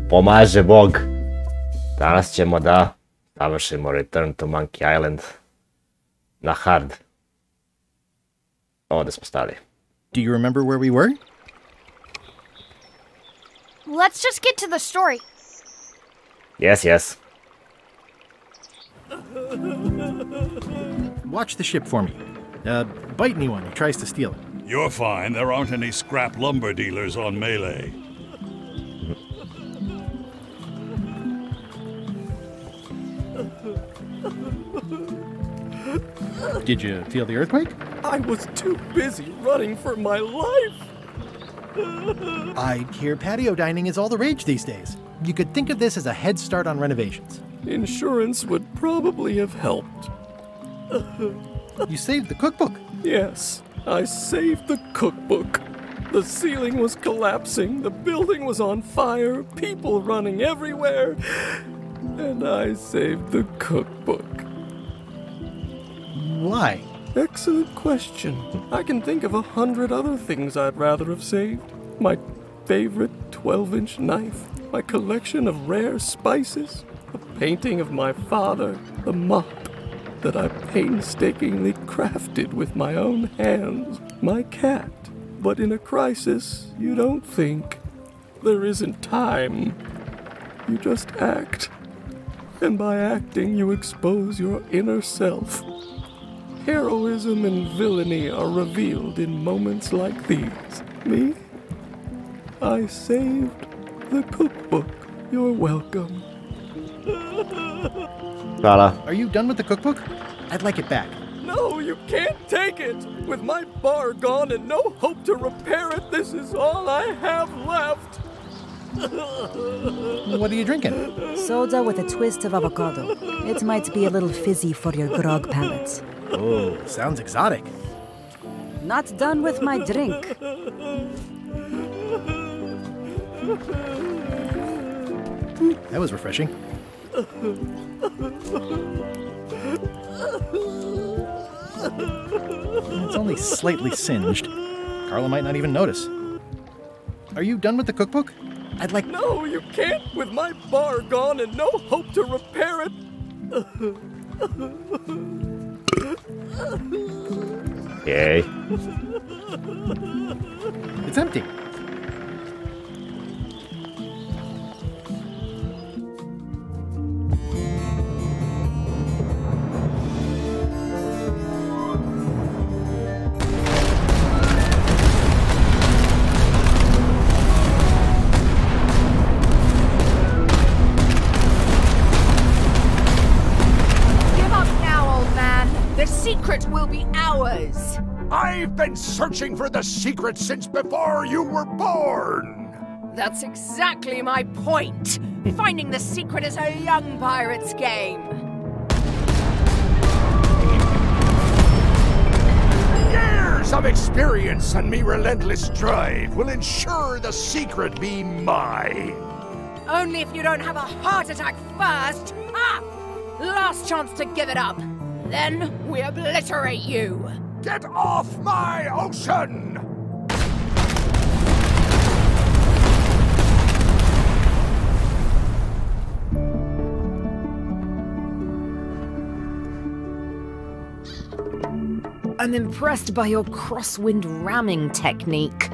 pomaže Bog. Danas ćemo da završimo Return to Monkey Island na hard. Ovdje smo stali. Do you remember where we were? Let's just get to the story. Yes. Watch the ship for me. Bite anyone who tries to steal it. You're fine. There aren't any scrap lumber dealers on Melee. Did you feel the earthquake? I was too busy running for my life. I hear patio dining is all the rage these days. You could think of this as a head start on renovations. Insurance would probably have helped. You saved the cookbook. Yes, I saved the cookbook. The ceiling was collapsing, the building was on fire, people running everywhere, and I saved the cookbook. Why? Excellent question. I can think of 100 other things I'd rather have saved. My favorite 12-inch knife, my collection of rare spices, a painting of my father, the mop that I painstakingly crafted with my own hands, my cat. But in a crisis, you don't think. There isn't time. You just act. And by acting, you expose your inner self. Heroism and villainy are revealed in moments like these. Me? I saved the cookbook. You're welcome. Hvala. Are you done with the cookbook? I'd like it back. No, you can't take it! With my bar gone and no hope to repair it, this is all I have left! What are you drinking? Soda with a twist of avocado. It might be a little fizzy for your grog palates. Oh, sounds exotic. Not done with my drink. That was refreshing. It's only slightly singed. Carla might not even notice. Are you done with the cookbook? I'd like... No, you can't! With my bar gone and no hope to repair it! Yay. It's empty. I've been searching for the secret since before you were born! That's exactly my point! Finding the secret is a young pirate's game! Years of experience and me relentless drive will ensure the secret be mine! Only if you don't have a heart attack first! Ha! Last chance to give it up! Then we obliterate you! Get off my ocean! I'm impressed by your crosswind ramming technique.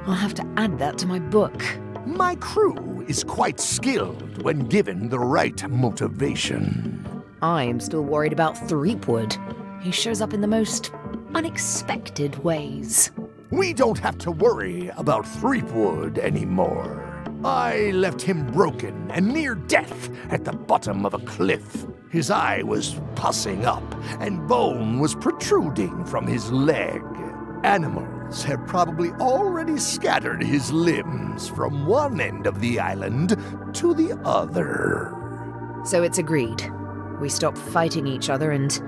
I'll have to add that to my book. My crew is quite skilled when given the right motivation. I'm still worried about Threepwood. He shows up in the most unexpected ways. We don't have to worry about Threepwood anymore. I left him broken and near death at the bottom of a cliff. His eye was pussing up, and bone was protruding from his leg. Animals have probably already scattered his limbs from one end of the island to the other. So it's agreed. We stop fighting each other and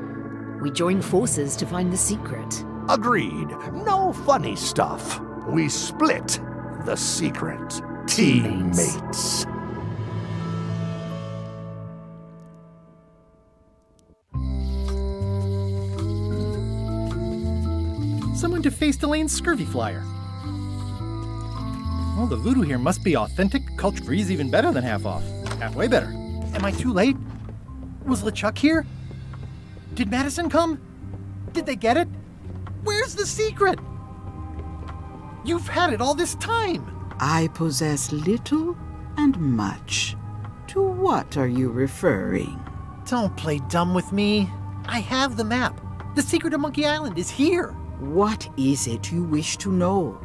we join forces to find the secret. Agreed. No funny stuff. We split the secret. Teammates. Someone defaced Elaine's scurvy flyer. the voodoo here must be authentic. Culture Free's even better than half off. Halfway better. Am I too late? Was LeChuck here? Did Madison come? Did they get it? Where's the secret? You've had it all this time. I possess little and much. To what are you referring? Don't play dumb with me. I have the map. The secret of Monkey Island is here. What is it you wish to know?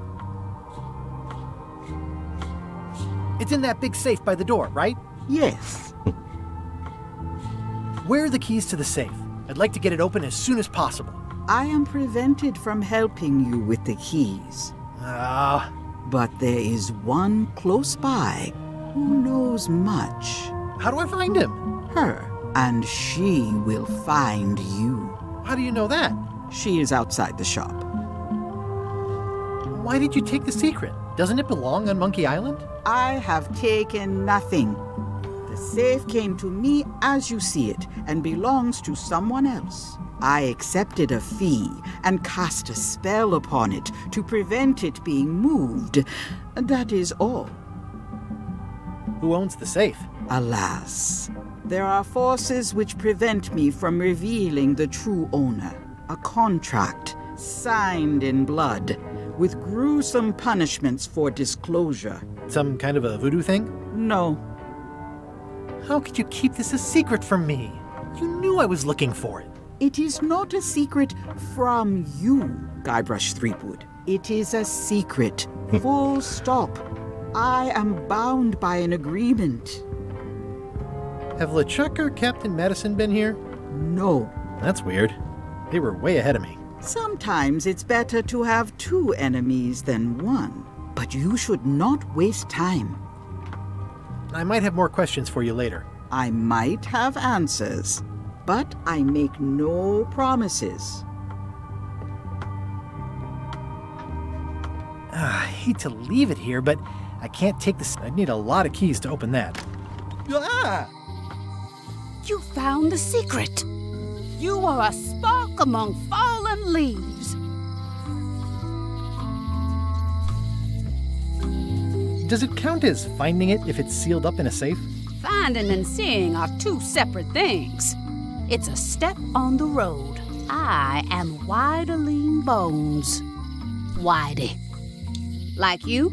It's in that big safe by the door, right? Yes. Where are the keys to the safe? I'd like to get it open as soon as possible. I am prevented from helping you with the keys. But there is one close by who knows much. How do I find him? Her. And she will find you. How do you know that? She is outside the shop. Why did you take the secret? Doesn't it belong on Monkey Island? I have taken nothing. The safe came to me as you see it and belongs to someone else. I accepted a fee and cast a spell upon it to prevent it being moved. That is all. Who owns the safe? Alas, there are forces which prevent me from revealing the true owner. A contract signed in blood with gruesome punishments for disclosure. Some kind of a voodoo thing? No. How could you keep this a secret from me? You knew I was looking for it. It is not a secret from you, Guybrush Threepwood. It is a secret. Full stop. I am bound by an agreement. Have LeChuck or Captain Madison been here? No. That's weird. They were way ahead of me. Sometimes it's better to have two enemies than one. But you should not waste time. I might have more questions for you later. I might have answers, but I make no promises. I hate to leave it here, but I can't take this. I'd need a lot of keys to open that. Ah! You found the secret. You are a spark among fallen leaves. Does it count as finding it if it's sealed up in a safe? Finding and seeing are two separate things. It's a step on the road. I am Widerling Bones. Whitey. Like you,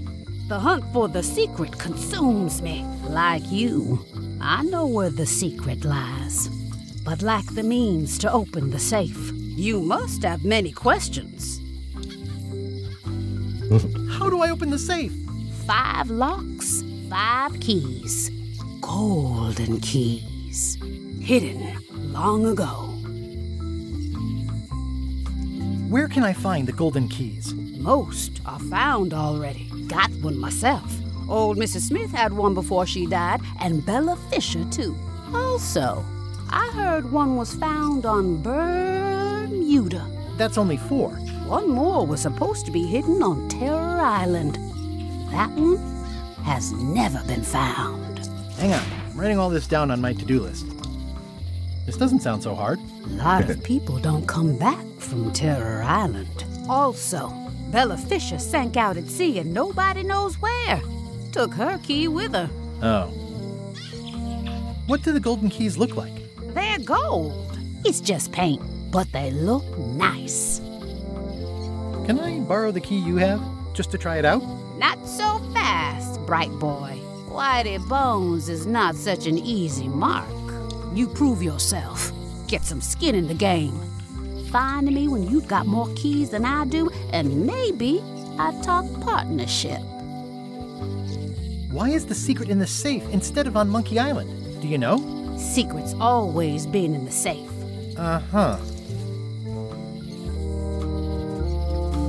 the hunt for the secret consumes me. Like you, I know where the secret lies, but lack the means to open the safe. You must have many questions. How do I open the safe? 5 locks, 5 keys. Golden keys. Hidden long ago. Where can I find the golden keys? Most are found already. Got one myself. Old Mrs. Smith had one before she died, and Bella Fisher, too. Also, I heard one was found on Bermuda. That's only 4. One more was supposed to be hidden on Terror Island. That one has never been found. Hang on, I'm writing all this down on my to-do list. This doesn't sound so hard. A lot of people don't come back from Terror Island. Also, Bella Fisher sank out at sea and nobody knows where. Took her key with her. Oh. What do the golden keys look like? They're gold. It's just paint, but they look nice. Can I borrow the key you have, just to try it out? Not so fast, bright boy. Whitey Bones is not such an easy mark. You prove yourself. Get some skin in the game. Find me when you've got more keys than I do, and maybe I'd talk partnership. Why is the secret in the safe instead of on Monkey Island? Do you know? Secret's always been in the safe. Uh-huh.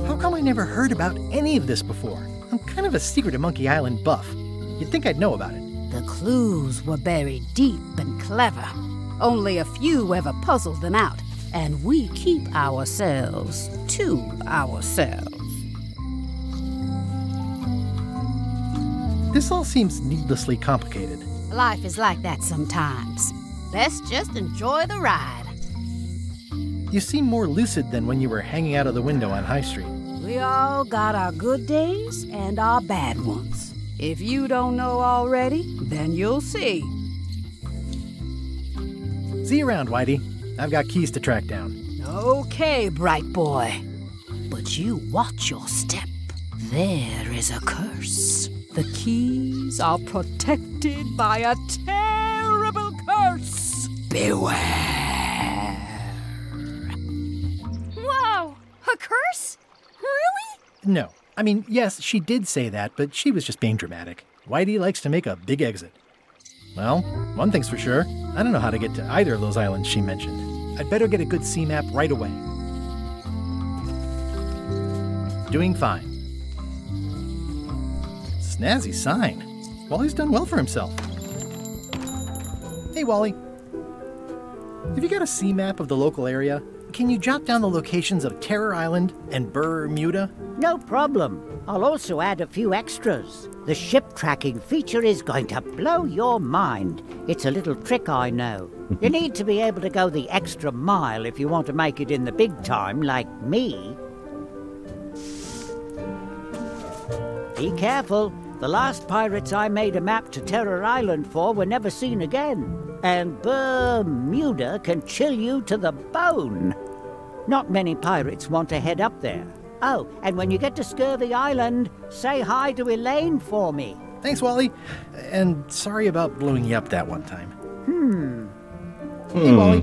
How come I never heard about any of this before? I'm kind of a Secret of Monkey Island buff. You'd think I'd know about it. The clues were buried deep and clever. Only a few ever puzzled them out, and we keep ourselves to ourselves. This all seems needlessly complicated. Life is like that sometimes. Best just enjoy the ride. You seem more lucid than when you were hanging out of the window on High Street. We all got our good days and our bad ones. If you don't know already, then you'll see. See you around, Whitey. I've got keys to track down. Okay, bright boy. But you watch your step. There is a curse. The keys are protected by a terrible curse. Beware. Whoa! A curse? Really? No. I mean, yes, she did say that, but she was just being dramatic. Whitey likes to make a big exit. Well, one thing's for sure. I don't know how to get to either of those islands she mentioned. I'd better get a good sea map right away. Doing fine. Snazzy sign. Wally's done well for himself. Hey, Wally. Have you got a sea map of the local area? Can you jot down the locations of Terror Island and Bermuda? No problem. I'll also add a few extras. The ship tracking feature is going to blow your mind. It's a little trick, I know. You need to be able to go the extra mile if you want to make it in the big time, like me. Be careful. The last pirates I made a map to Terror Island for were never seen again. And Bermuda can chill you to the bone. Not many pirates want to head up there. Oh, and when you get to Scurvy Island, say hi to Elaine for me. Thanks, Wally. And sorry about blowing you up that one time. Hey, Wally.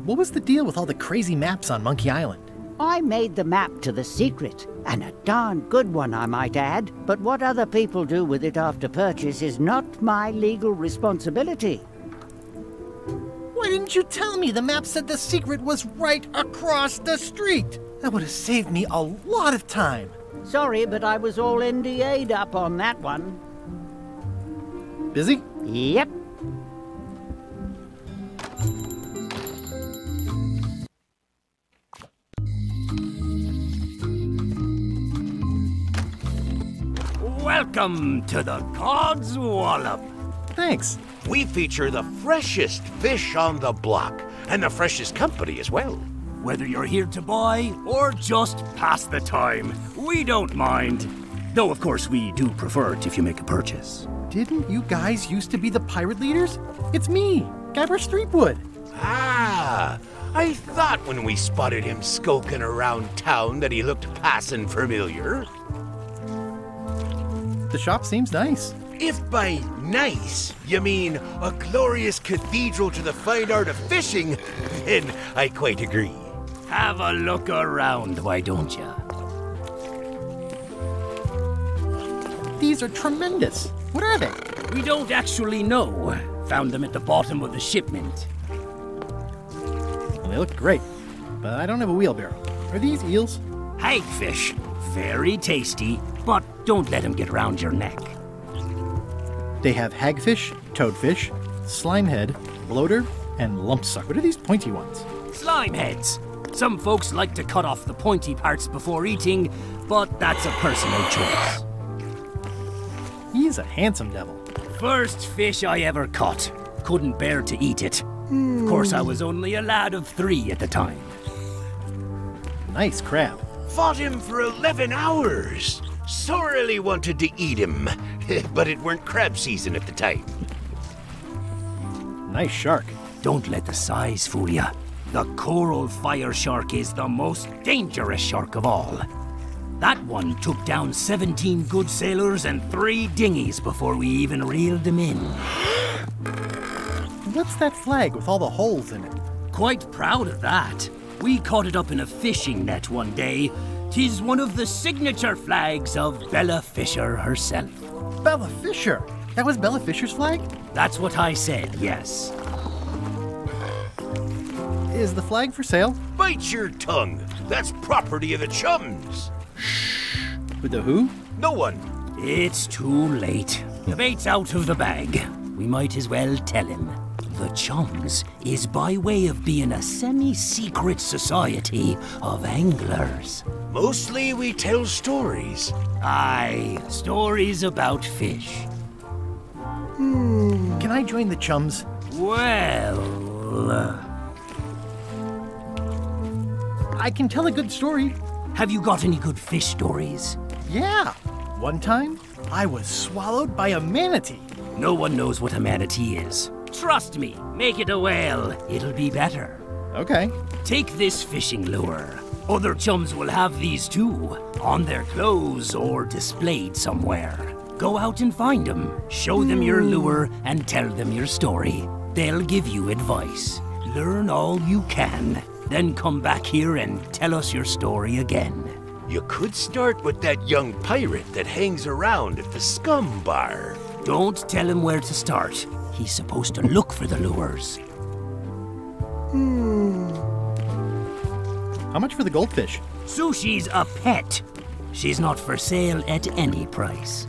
What was the deal with all the crazy maps on Monkey Island? I made the map to the secret, and a darn good one, I might add. But what other people do with it after purchase is not my legal responsibility. Why didn't you tell me the map said the secret was right across the street? That would have saved me a lot of time. Sorry, but I was all NDA'd up on that one. Busy? Yep. Welcome to the God's Wallop. Thanks. We feature the freshest fish on the block, and the freshest company as well. Whether you're here to buy or just pass the time, we don't mind. Though, of course, we do prefer it if you make a purchase. Didn't you guys used to be the pirate leaders? It's me, Guybrush Threepwood. Ah, I thought when we spotted him skulking around town that he looked passing familiar. The shop seems nice. If by nice you mean a glorious cathedral to the fine art of fishing, then I quite agree. Have a look around, why don't you? These are tremendous. What are they? We don't actually know. Found them at the bottom of the shipment. Well, they look great, but I don't have a wheelbarrow. Are these eels? Hagfish. Very tasty, but don't let them get round your neck. They have hagfish, toadfish, slimehead, bloater, and lumpsuck. What are these pointy ones? Slime heads. Some folks like to cut off the pointy parts before eating, but that's a personal choice. He's a handsome devil. First fish I ever caught. Couldn't bear to eat it. Of course, I was only a lad of 3 at the time. Nice crab. Fought him for 11 hours. Sorely wanted to eat him, but it weren't crab season at the time. Nice shark. Don't let the size fool ya. The coral fire shark is the most dangerous shark of all. That one took down 17 good sailors and 3 dinghies before we even reeled them in. What's that flag with all the holes in it? Quite proud of that. We caught it up in a fishing net one day. 'Tis one of the signature flags of Bella Fisher herself. Bella Fisher? That was Bella Fisher's flag? That's what I said, yes. Is the flag for sale? Bite your tongue. That's property of the chums. With the who? No one. It's too late. The bait's out of the bag. We might as well tell him. The Chums is by way of being a semi-secret society of anglers. Mostly we tell stories. Aye, stories about fish. Can I join the Chums? Well... I can tell a good story. Have you got any good fish stories? Yeah. One time, I was swallowed by a manatee. No one knows what a manatee is. Trust me, make it a whale. It'll be better. Okay. Take this fishing lure. Other chums will have these too, on their clothes or displayed somewhere. Go out and find them, show them your lure, and tell them your story. They'll give you advice. Learn all you can, then come back here and tell us your story again. You could start with that young pirate that hangs around at the Scum Bar. Don't tell him where to start. He's supposed to look for the lures. How much for the goldfish? Sushi's a pet. She's not for sale at any price.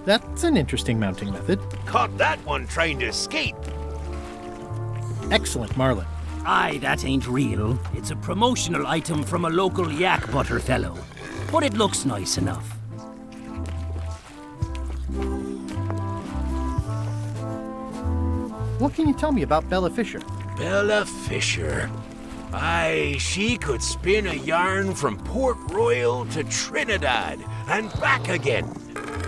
That's an interesting mounting method. Caught that one trying to escape. Excellent marlin. Aye, that ain't real. It's a promotional item from a local yak butter fellow. But it looks nice enough. What can you tell me about Bella Fisher? Bella Fisher. Aye, she could spin a yarn from Port Royal to Trinidad and back again.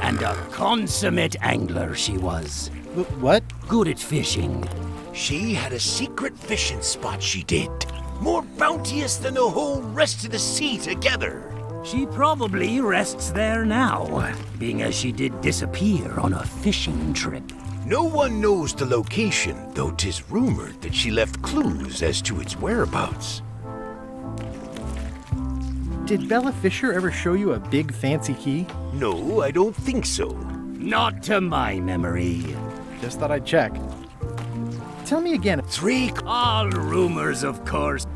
And a consummate angler she was. What? Good at fishing. She had a secret fishing spot, she did. More bounteous than the whole rest of the sea together. She probably rests there now, being as she did disappear on a fishing trip. No one knows the location, though 'tis rumored that she left clues as to its whereabouts. Did Bella Fisher ever show you a big fancy key? No, I don't think so. Not to my memory. Just thought I'd check. Tell me again. All rumors, of course.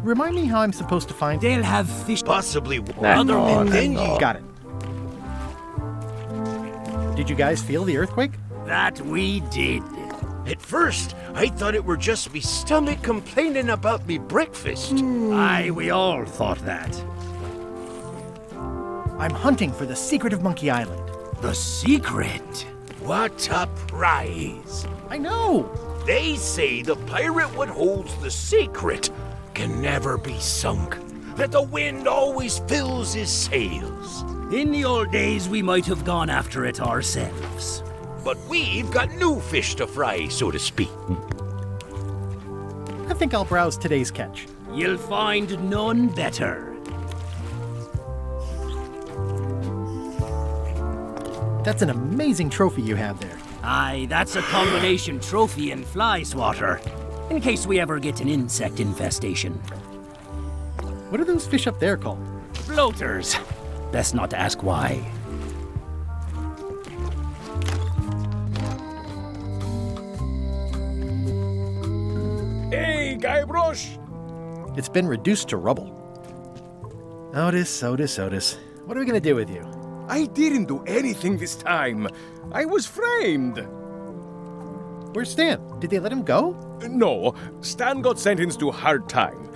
Remind me how I'm supposed to find... They'll have fish... Possibly other and then you... Got it. Did you guys feel the earthquake? That we did. At first, I thought it were just me stomach complaining about me breakfast. Aye, we all thought that. I'm hunting for the secret of Monkey Island. The secret? What a prize! I know! They say the pirate what holds the secret can never be sunk, that the wind always fills his sails. In the old days, we might have gone after it ourselves. But we've got new fish to fry, so to speak. I think I'll browse today's catch. You'll find none better. That's an amazing trophy you have there. Aye, that's a combination trophy and fly swatter, in case we ever get an insect infestation. What are those fish up there called? Floaters. Best not to ask why. Hey, Guybrush! It's been reduced to rubble. Otis. What are we gonna do with you? I didn't do anything this time. I was framed. Where's Stan? Did they let him go? No, Stan got sentenced to hard time.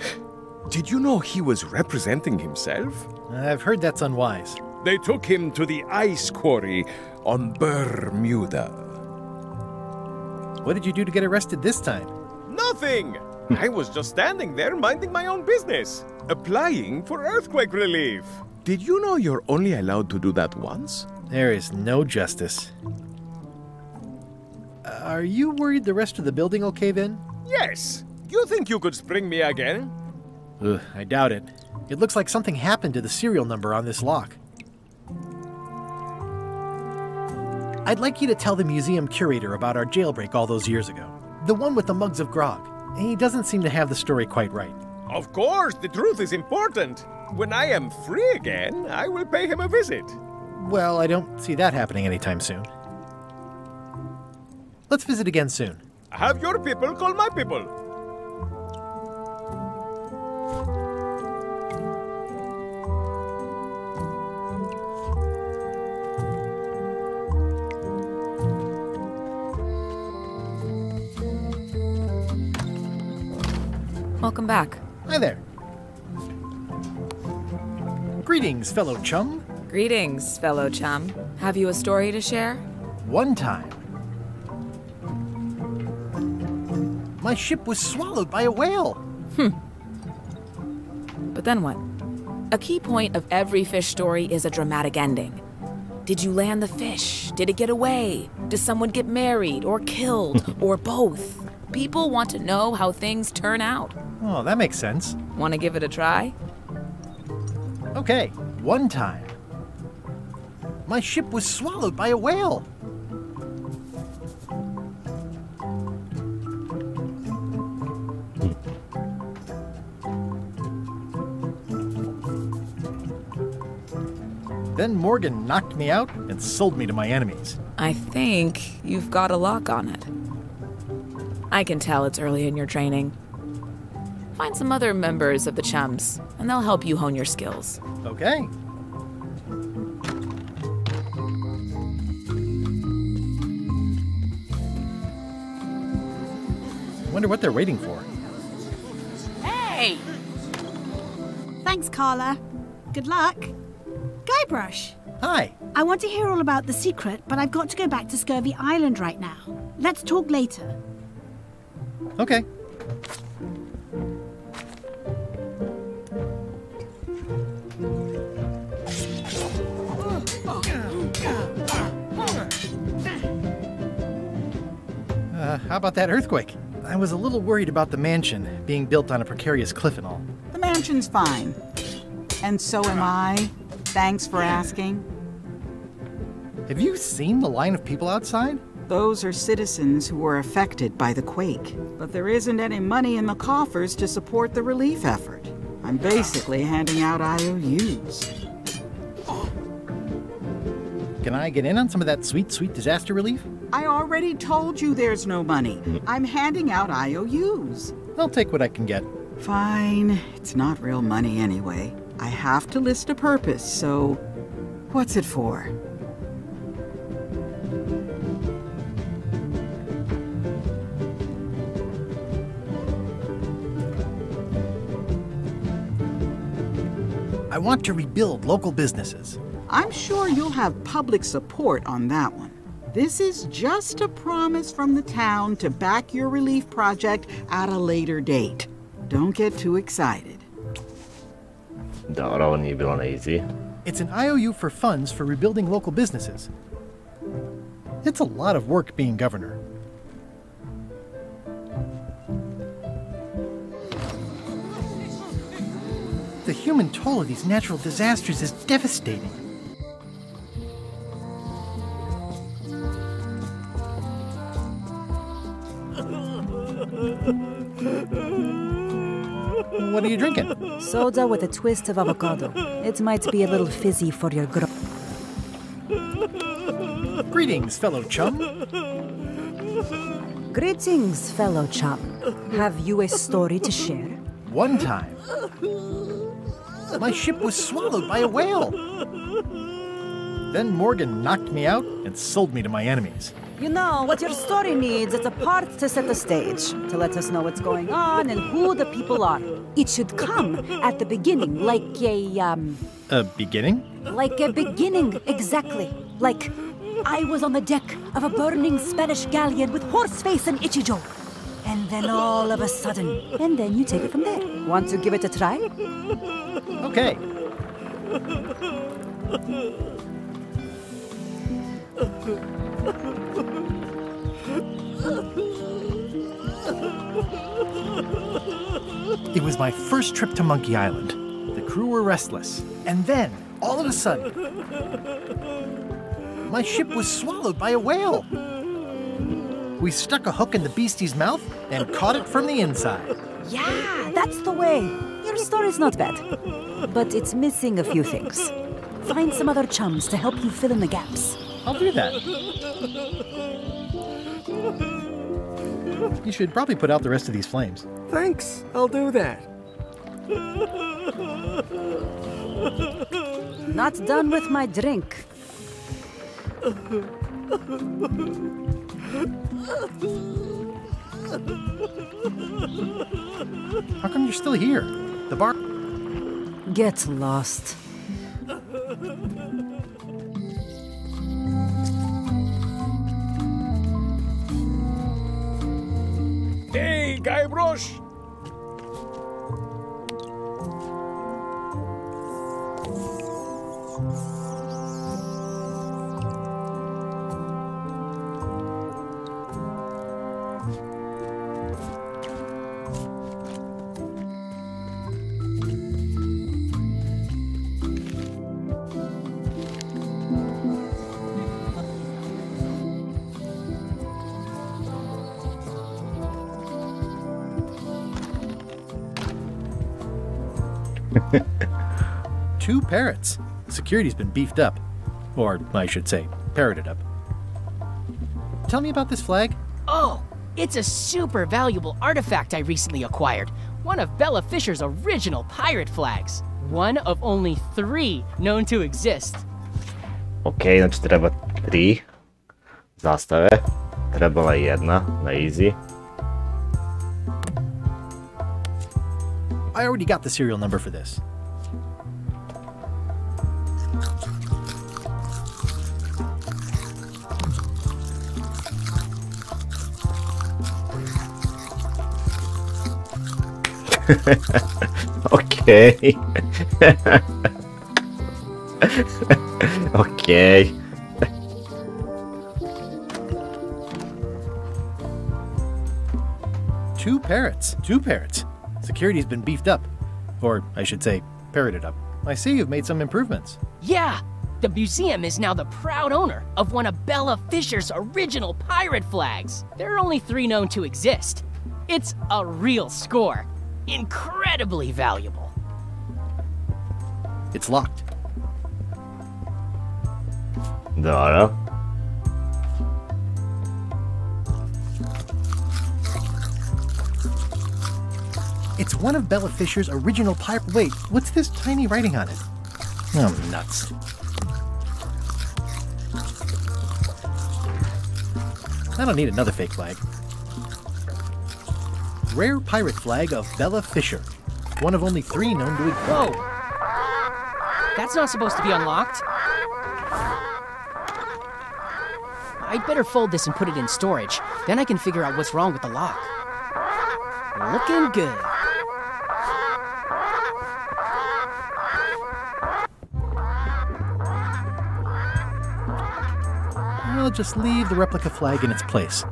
Did you know he was representing himself? I've heard that's unwise. They took him to the ice quarry on Bermuda. What did you do to get arrested this time? Nothing! I was just standing there minding my own business, applying for earthquake relief. Did you know you're only allowed to do that once? There is no justice. Are you worried the rest of the building will cave in? Yes. You think you could spring me again? Ugh, I doubt it. It looks like something happened to the serial number on this lock. I'd like you to tell the museum curator about our jailbreak all those years ago. The one with the mugs of grog. He doesn't seem to have the story quite right. Of course, the truth is important. When I am free again, I will pay him a visit. Well, I don't see that happening anytime soon. Let's visit again soon. Have your people call my people. Welcome back. Hi there. Greetings, fellow chum. Greetings, fellow chum. Have you a story to share? One time, my ship was swallowed by a whale. But then what? A key point of every fish story is a dramatic ending. Did you land the fish? Did it get away? Does someone get married or killed or both? People want to know how things turn out. Oh, that makes sense. Want to give it a try? Okay, one time. My ship was swallowed by a whale. Then Morgan knocked me out and sold me to my enemies. I think you've got a lock on it. I can tell it's early in your training. Find some other members of the Chums, and they'll help you hone your skills. Okay. Wonder what they're waiting for. Hey! Thanks, Carla. Good luck. Guybrush. Hi. I want to hear all about the secret, but I've got to go back to Scurvy Island right now. Let's talk later. Okay. How about that earthquake? I was a little worried about the mansion being built on a precarious cliff and all. The mansion's fine. And so am I. Thanks for asking. Have you seen the line of people outside? Those are citizens who were affected by the quake. But there isn't any money in the coffers to support the relief effort. I'm basically handing out IOUs. Can I get in on some of that sweet, sweet disaster relief? I already told you there's no money. I'm handing out IOUs. I'll take what I can get. Fine. It's not real money anyway. I have to list a purpose, so what's it for? I want to rebuild local businesses. I'm sure you'll have public support on that one. This is just a promise from the town to back your relief project at a later date. Don't get too excited. Dobro, ovo nije bilo na easy. It's an IOU for funds for rebuilding local businesses. It's a lot of work being governor. The human toll of these natural disasters is devastating. What are you drinking? Soda with a twist of avocado. It might be a little fizzy for your growth. Greetings, fellow chum. Greetings, fellow chum. Have you a story to share? One time, my ship was swallowed by a whale. Then Morgan knocked me out and sold me to my enemies. You know, what your story needs is a part to set the stage, to let us know what's going on and who the people are. It should come at the beginning, like a, A beginning? Like a beginning, exactly. Like, I was on the deck of a burning Spanish galleon with Horseface and Ichijo. And then all of a sudden, and then you take it from there. Want to give it a try? Okay. It was my first trip to Monkey Island. The crew were restless. And then, all of a sudden, my ship was swallowed by a whale. We stuck a hook in the beastie's mouth and caught it from the inside. Yeah, that's the way. Your story's not bad. But it's missing a few things. Find some other chums to help you fill in the gaps. I'll do that. You should probably put out the rest of these flames. Thanks, I'll do that. Not done with my drink. How come you're still here? The bar... Get lost. Hey, Guybrush! 2 parrots. Security's been beefed up. Or, I should say, parroted up. Tell me about this flag. Oh, it's a super valuable artifact I recently acquired. One of Bella Fisher's original pirate flags. One of only 3 known to exist. Ok, znači treba 3 zastave. Trebala je jedna na easy. I already got the serial number for this. Okay. Okay. Two parrots. Security's been beefed up. Or, I should say, parroted up. I see you've made some improvements. Yeah! The museum is now the proud owner of one of Bella Fisher's original pirate flags. There are only 3 known to exist. It's a real score. Incredibly valuable. It's locked. Dobro. It's one of Bella Fisher's original pirate... Wait, what's this tiny writing on it? Oh, nuts. I don't need another fake flag. Rare pirate flag of Bella Fisher. One of only 3 known to exist. Whoa! That's not supposed to be unlocked. I'd better fold this and put it in storage. Then I can figure out what's wrong with the lock. Looking good. I'll just leave the replica flag in its place.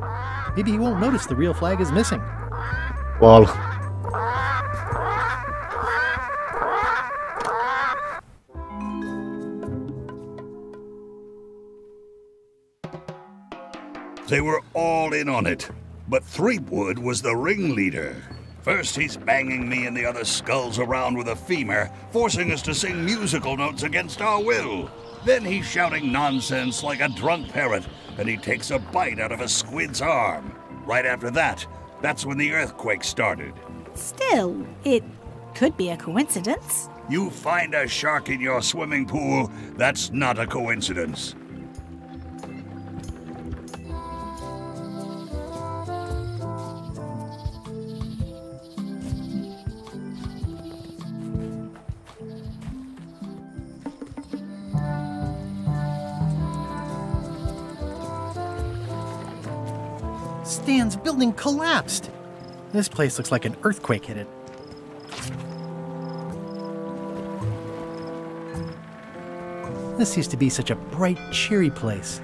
Maybe he won't notice the real flag is missing. Well. They were all in on it, but Threepwood was the ringleader. First he's banging me and the other skulls around with a femur, forcing us to sing musical notes against our will. Then he's shouting nonsense like a drunk parrot, and he takes a bite out of a squid's arm. Right after that, that's when the earthquake started. Still, it could be a coincidence. You find a shark in your swimming pool, that's not a coincidence. Stan's building collapsed. This place looks like an earthquake hit it. This used to be such a bright, cheery place.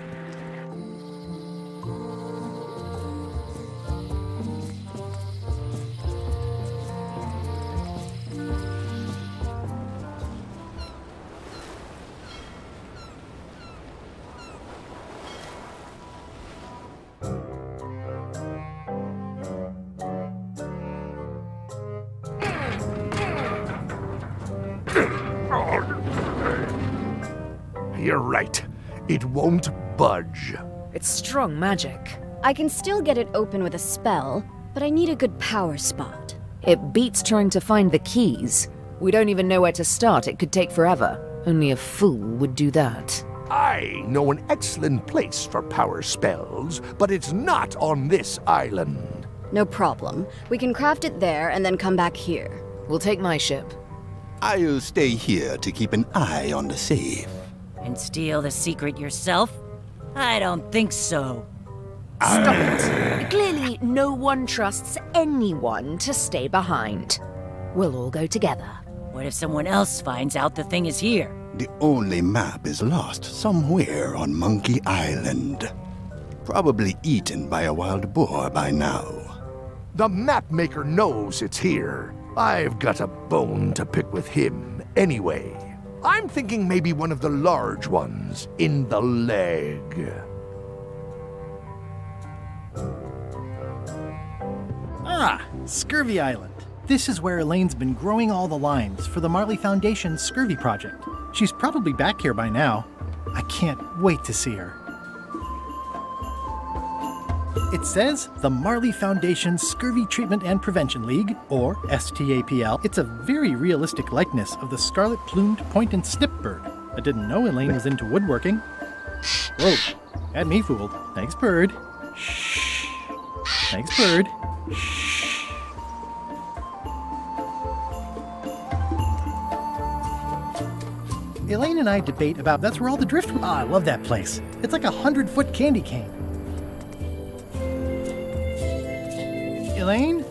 You're right. It won't budge. It's strong magic. I can still get it open with a spell, but I need a good power spot. It beats trying to find the keys. We don't even know where to start. It could take forever. Only a fool would do that. I know an excellent place for power spells, but it's not on this island. No problem. We can craft it there and then come back here. We'll take my ship. I'll stay here to keep an eye on the safe. And steal the secret yourself? I don't think so. Stop it. Clearly, no one trusts anyone to stay behind. We'll all go together. What if someone else finds out the thing is here? The only map is lost somewhere on Monkey Island. Probably eaten by a wild boar by now. The map maker knows it's here. I've got a bone to pick with him anyway. I'm thinking maybe one of the large ones in the leg. Ah, Scurvy Island. This is where Elaine's been growing all the limes for the Marley Foundation's Scurvy project. She's probably back here by now. I can't wait to see her. It says the Marley Foundation's Scurvy Treatment and Prevention League, or STAPL. It's a very realistic likeness of the scarlet-plumed point and snip bird. I didn't know Elaine was into woodworking. Whoa, had me fooled. Thanks, bird. Shh. Thanks, bird. Shh. Elaine and I debate about that's where all the driftwood. I love that place. It's like a 100-foot candy cane. Elaine,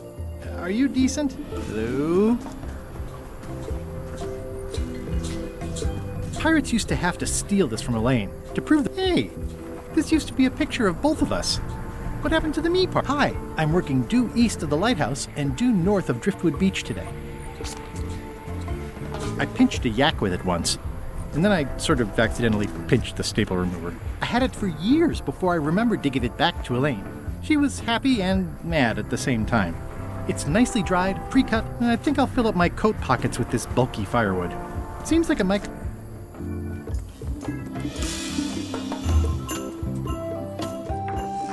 are you decent? Hello? Pirates used to have to steal this from Elaine to prove that, hey, this used to be a picture of both of us. What happened to the me part? Hi, I'm working due east of the lighthouse and due north of Driftwood Beach today. I pinched a yak with it once, and then I sort of accidentally pinched the staple remover. I had it for years before I remembered to give it back to Elaine. She was happy and mad at the same time. It's nicely dried, pre-cut, and I think I'll fill up my coat pockets with this bulky firewood. Seems like a mic...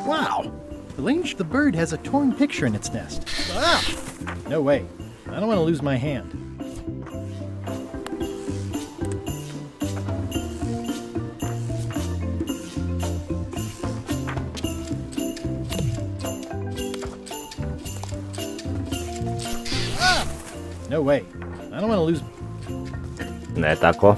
Wow! Elaine, the bird has a torn picture in its nest. Ah! No way. I don't want to lose my hand. No way. I don't want to lose... Ne tako.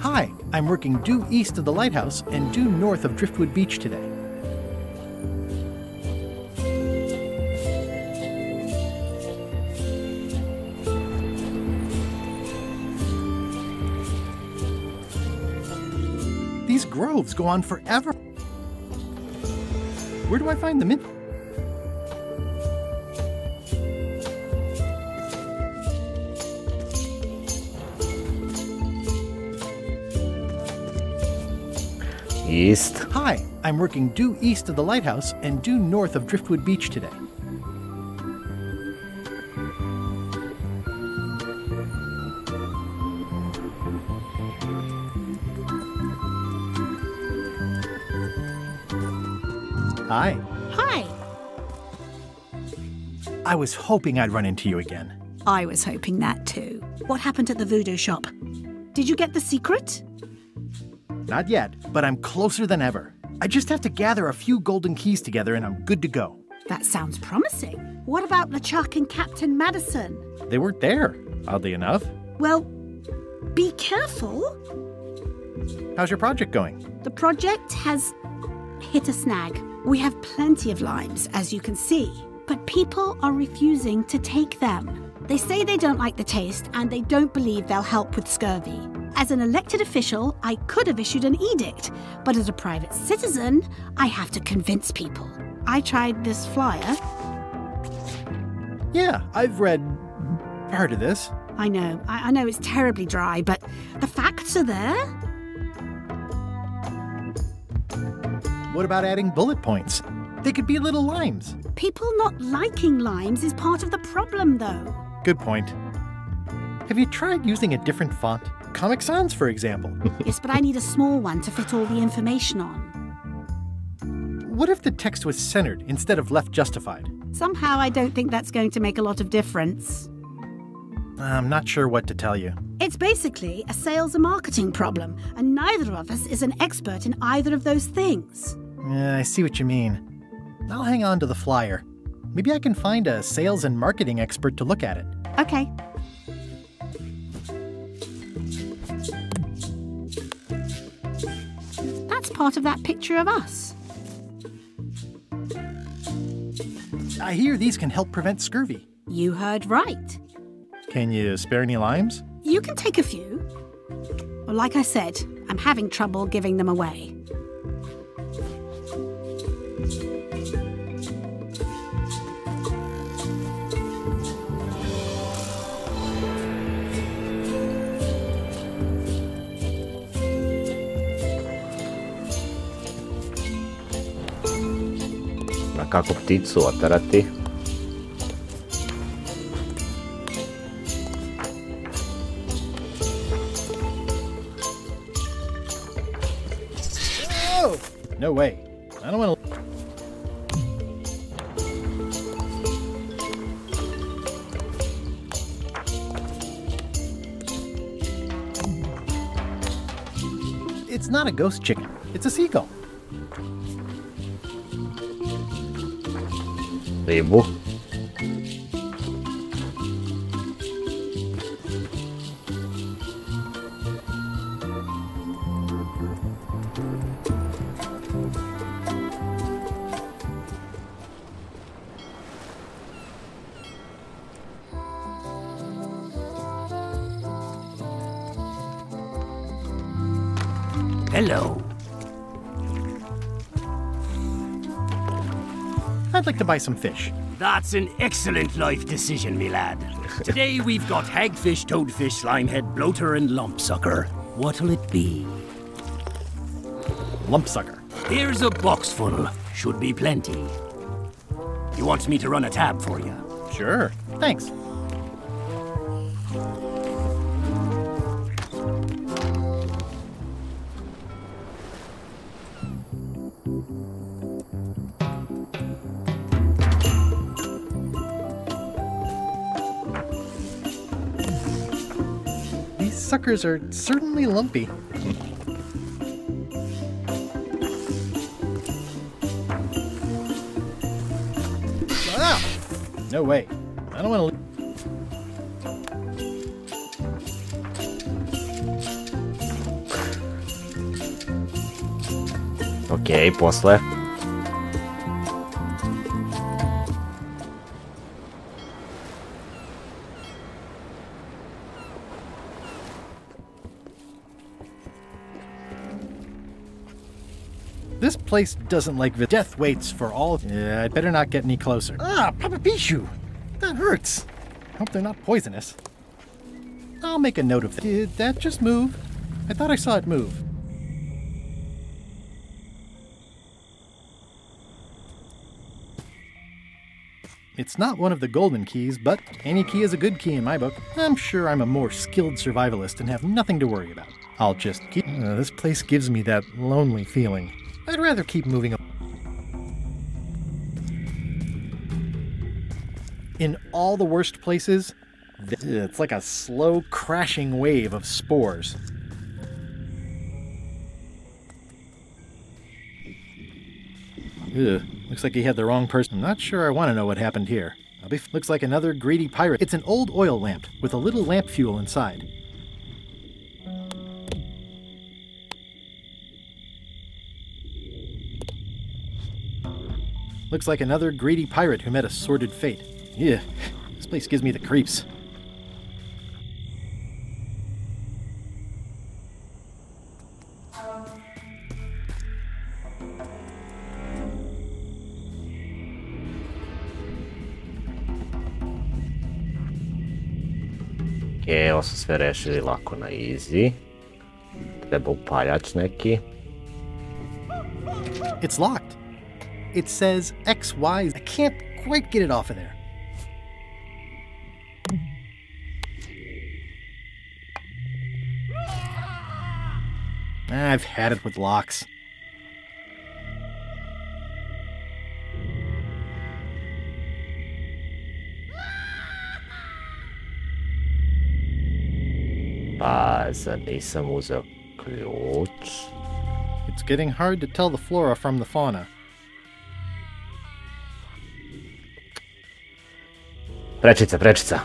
Hi, I'm working due east of the lighthouse and due north of Driftwood Beach today. These groves go on forever. Where do I find the mint? East. Hi, I'm working due east of the lighthouse and due north of Driftwood Beach today. Hi. Hi. I was hoping I'd run into you again. I was hoping that too. What happened at the voodoo shop? Did you get the secret? Not yet, but I'm closer than ever. I just have to gather a few golden keys together and I'm good to go. That sounds promising. What about LeChuck and Captain Madison? They weren't there, oddly enough. Well, be careful. How's your project going? The project has hit a snag. We have plenty of limes, as you can see, but people are refusing to take them. They say they don't like the taste and they don't believe they'll help with scurvy. As an elected official, I could have issued an edict, but as a private citizen, I have to convince people. I tried this flyer. Yeah, I've read part of this. I know it's terribly dry, but the facts are there. What about adding bullet points? They could be little limes. People not liking limes is part of the problem, though. Good point. Have you tried using a different font? Comic Sans, for example. Yes, but I need a small one to fit all the information on. What if the text was centered instead of left justified? Somehow I don't think that's going to make a lot of difference. I'm not sure what to tell you. It's basically a sales and marketing problem, and neither of us is an expert in either of those things. Yeah, I see what you mean. I'll hang on to the flyer. Maybe I can find a sales and marketing expert to look at it. Okay. That's part of that picture of us. I hear these can help prevent scurvy. You heard right. Can you spare any limes? You can take a few. Well, like I said, I'm having trouble giving them away. kako pticu otarati. Oh! No way. I don't want to... It's not a ghost chicken. It's a seagull. Ribu. Hello. I'd like to buy some fish. That's an excellent life decision, me lad. Today we've got hagfish, toadfish, slimehead, bloater, and lumpsucker. What'll it be? Lumpsucker. Here's a box full. Should be plenty. You want me to run a tab for you? Sure. Thanks. These suckers are certainly lumpy. Wow! No way. I don't want to... Okej, posle. This place doesn't like the death waits for all... Yeah, I'd better not get any closer. Ah, Papa Pichu! That hurts. Hope they're not poisonous. I'll make a note of that. Did that just move? I thought I saw it move. It's not one of the golden keys, but any key is a good key in my book. I'm sure I'm a more skilled survivalist and have nothing to worry about. I'll just keep... this place gives me that lonely feeling. I'd rather keep moving on. In all the worst places, it's like a slow crashing wave of spores. Ugh, looks like he had the wrong person. I'm not sure I want to know what happened here. Looks like another greedy pirate. It's an old oil lamp with a little lamp fuel inside. Looks like another greedy pirate who met a sordid fate. Yeah, this place gives me the creeps. Okej, ovo su sve rešili lako na easy. Treba upaljač neki. It's locked. It says XY. I can't quite get it off of there. I've had it with locks. Pa, zar nisam uzeo ključ? It's getting hard to tell the flora from the fauna. Prečica, prečica.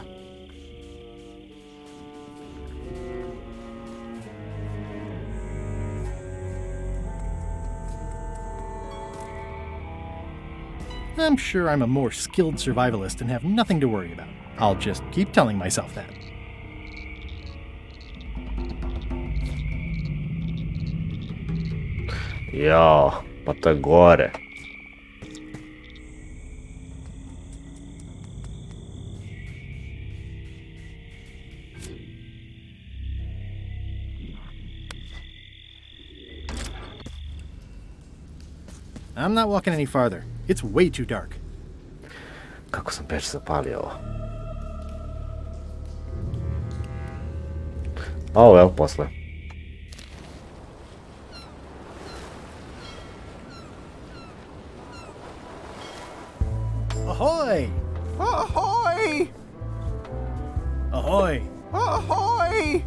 I'm sure I'm a more skilled survivalist and have nothing to worry about. I'll just keep telling myself that. Jo, pa to je gore. I'm not walking any farther. It's way too dark. Kako sam peć zapalio ovo? Oh well, posle. Ahoy! Ahoy! Ahoy! Ahoy!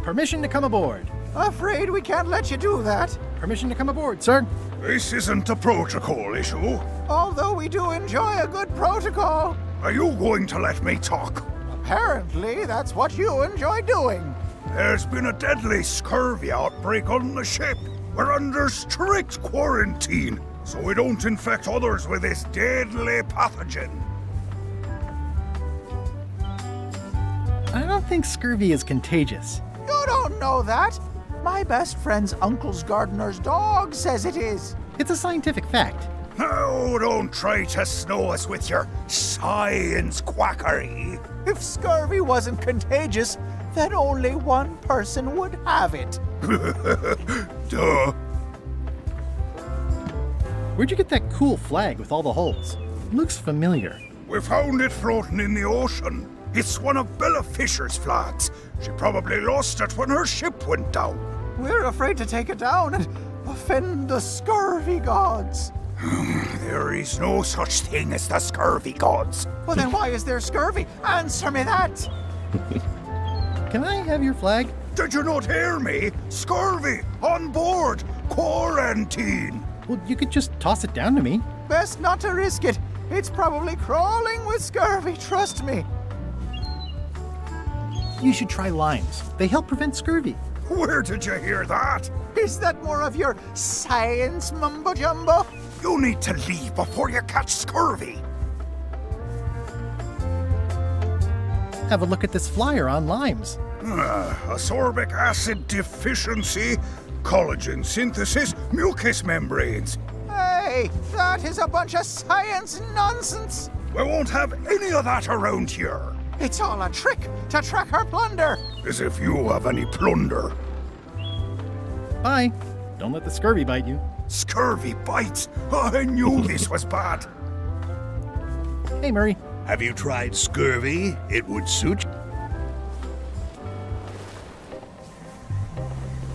Permission to come aboard. Afraid we can't let you do that. Permission to come aboard, sir. This isn't a protocol issue. Although we do enjoy a good protocol. Are you going to let me talk? Apparently, that's what you enjoy doing. There's been a deadly scurvy outbreak on the ship. We're under strict quarantine, so we don't infect others with this deadly pathogen. I don't think scurvy is contagious. You don't know that. My best friend's uncle's gardener's dog says it is. It's a scientific fact. Oh, don't try to snow us with your science quackery. If scurvy wasn't contagious, then only one person would have it. Duh. Where'd you get that cool flag with all the holes? Looks familiar. We found it floating in the ocean. It's one of Bella Fisher's flags. She probably lost it when her ship went down. We're afraid to take it down and offend the scurvy gods. There is no such thing as the scurvy gods. Well, then why is there scurvy? Answer me that! Can I have your flag? Did you not hear me? Scurvy! On board! Quarantine! Well, you could just toss it down to me. Best not to risk it. It's probably crawling with scurvy, trust me. You should try limes. They help prevent scurvy. Where did you hear that? Is that more of your science mumbo-jumbo? You need to leave before you catch scurvy. Have a look at this flyer on limes. Ascorbic acid deficiency, collagen synthesis, mucous membranes. Hey, that is a bunch of science nonsense. We won't have any of that around here. It's all a trick to track our plunder. As if you have any plunder. Bye. Don't let the scurvy bite you. Scurvy bites? I knew this was bad. Hey, Murray. Have you tried scurvy? It would suit you.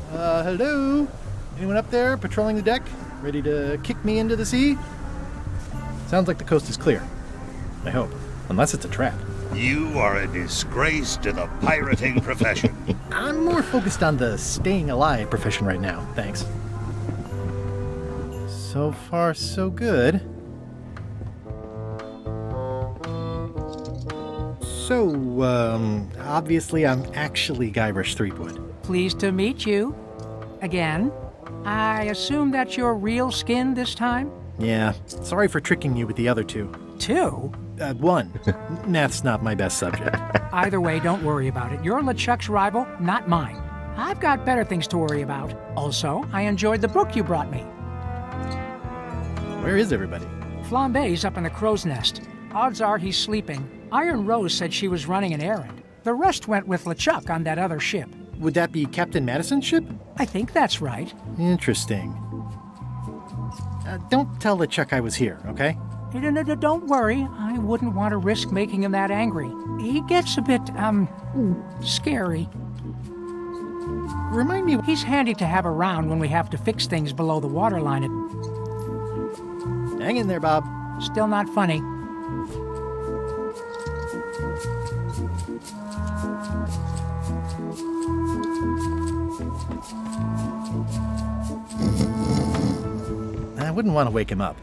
Hello? Anyone up there patrolling the deck? Ready to kick me into the sea? Sounds like the coast is clear. I hope. Unless it's a trap. You are a disgrace to the pirating profession. I'm more focused on the staying alive profession right now, thanks. So far, so good. So, obviously I'm actually Guybrush Threepwood. Pleased to meet you. Again. I assume that's your real skin this time? Yeah, sorry for tricking you with the other two. Two? One. Math's not my best subject. Either way, don't worry about it. You're LeChuck's rival, not mine. I've got better things to worry about. Also, I enjoyed the book you brought me. Where is everybody? Flambe's up in the crow's nest. Odds are he's sleeping. Iron Rose said she was running an errand. The rest went with LeChuck on that other ship. Would that be Captain Madison's ship? I think that's right. Interesting. Don't tell LeChuck I was here, okay? Don't worry. I wouldn't want to risk making him that angry. He gets a bit, scary. Remind me... He's handy to have around when we have to fix things below the waterline. Hang in there, Bob. Still not funny. I wouldn't want to wake him up.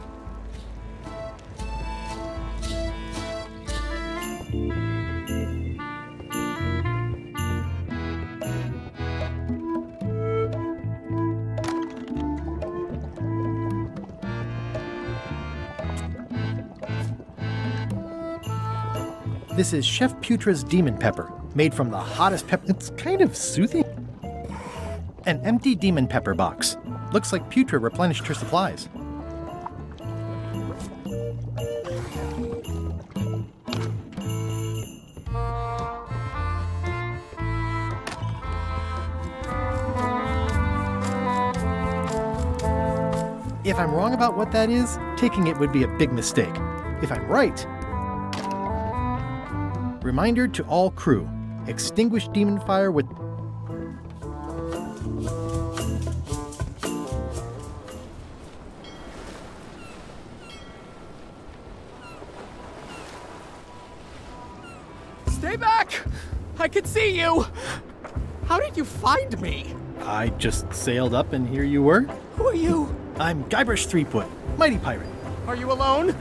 This is Chef Putra's Demon Pepper, made from the hottest pepper. It's kind of soothing. An empty Demon Pepper box. Looks like Putra replenished her supplies. If I'm wrong about what that is, taking it would be a big mistake. If I'm right... Reminder to all crew. Extinguish demon fire with... Stay back! I can see you! How did you find me? I just sailed up and here you were. Who are you? I'm Guybrush Threepwood, mighty pirate. Are you alone?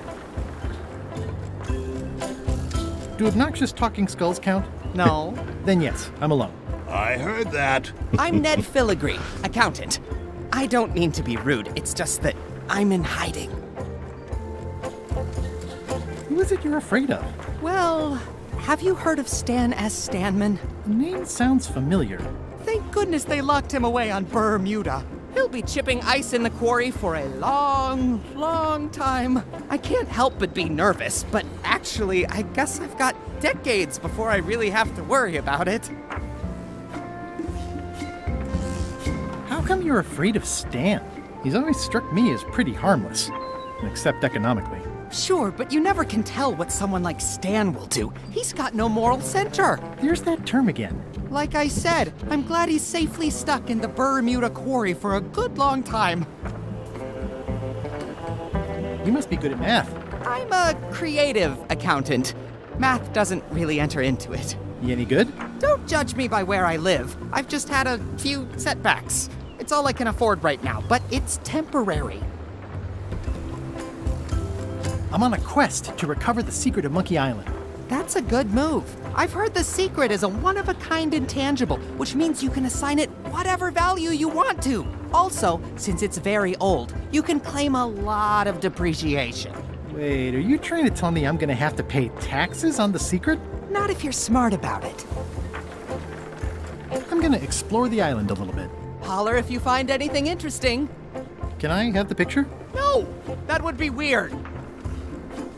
Do obnoxious talking skulls count? No. Then yes, I'm alone. I heard that. I'm Ned Filigree, accountant. I don't mean to be rude, it's just that I'm in hiding. Who is it you're afraid of? Well, have you heard of Stan S. Stanman? The name sounds familiar. Thank goodness they locked him away on Bermuda. He'll be chipping ice in the quarry for a long, long time. I can't help but be nervous, but actually, I guess I've got decades before I really have to worry about it. How come you're afraid of Stan? He's always struck me as pretty harmless, except economically. Sure, but you never can tell what someone like Stan will do. He's got no moral center. There's that term again. Like I said, I'm glad he's safely stuck in the Bermuda quarry for a good long time. You must be good at math. I'm a creative accountant. Math doesn't really enter into it. You any good? Don't judge me by where I live. I've just had a few setbacks. It's all I can afford right now, but it's temporary. I'm on a quest to recover the secret of Monkey Island. That's a good move. I've heard the secret is a one-of-a-kind intangible, which means you can assign it whatever value you want to. Also, since it's very old, you can claim a lot of depreciation. Wait, are you trying to tell me I'm gonna have to pay taxes on the secret? Not if you're smart about it. I'm gonna explore the island a little bit. Holler if you find anything interesting. Can I have the picture? No! That would be weird.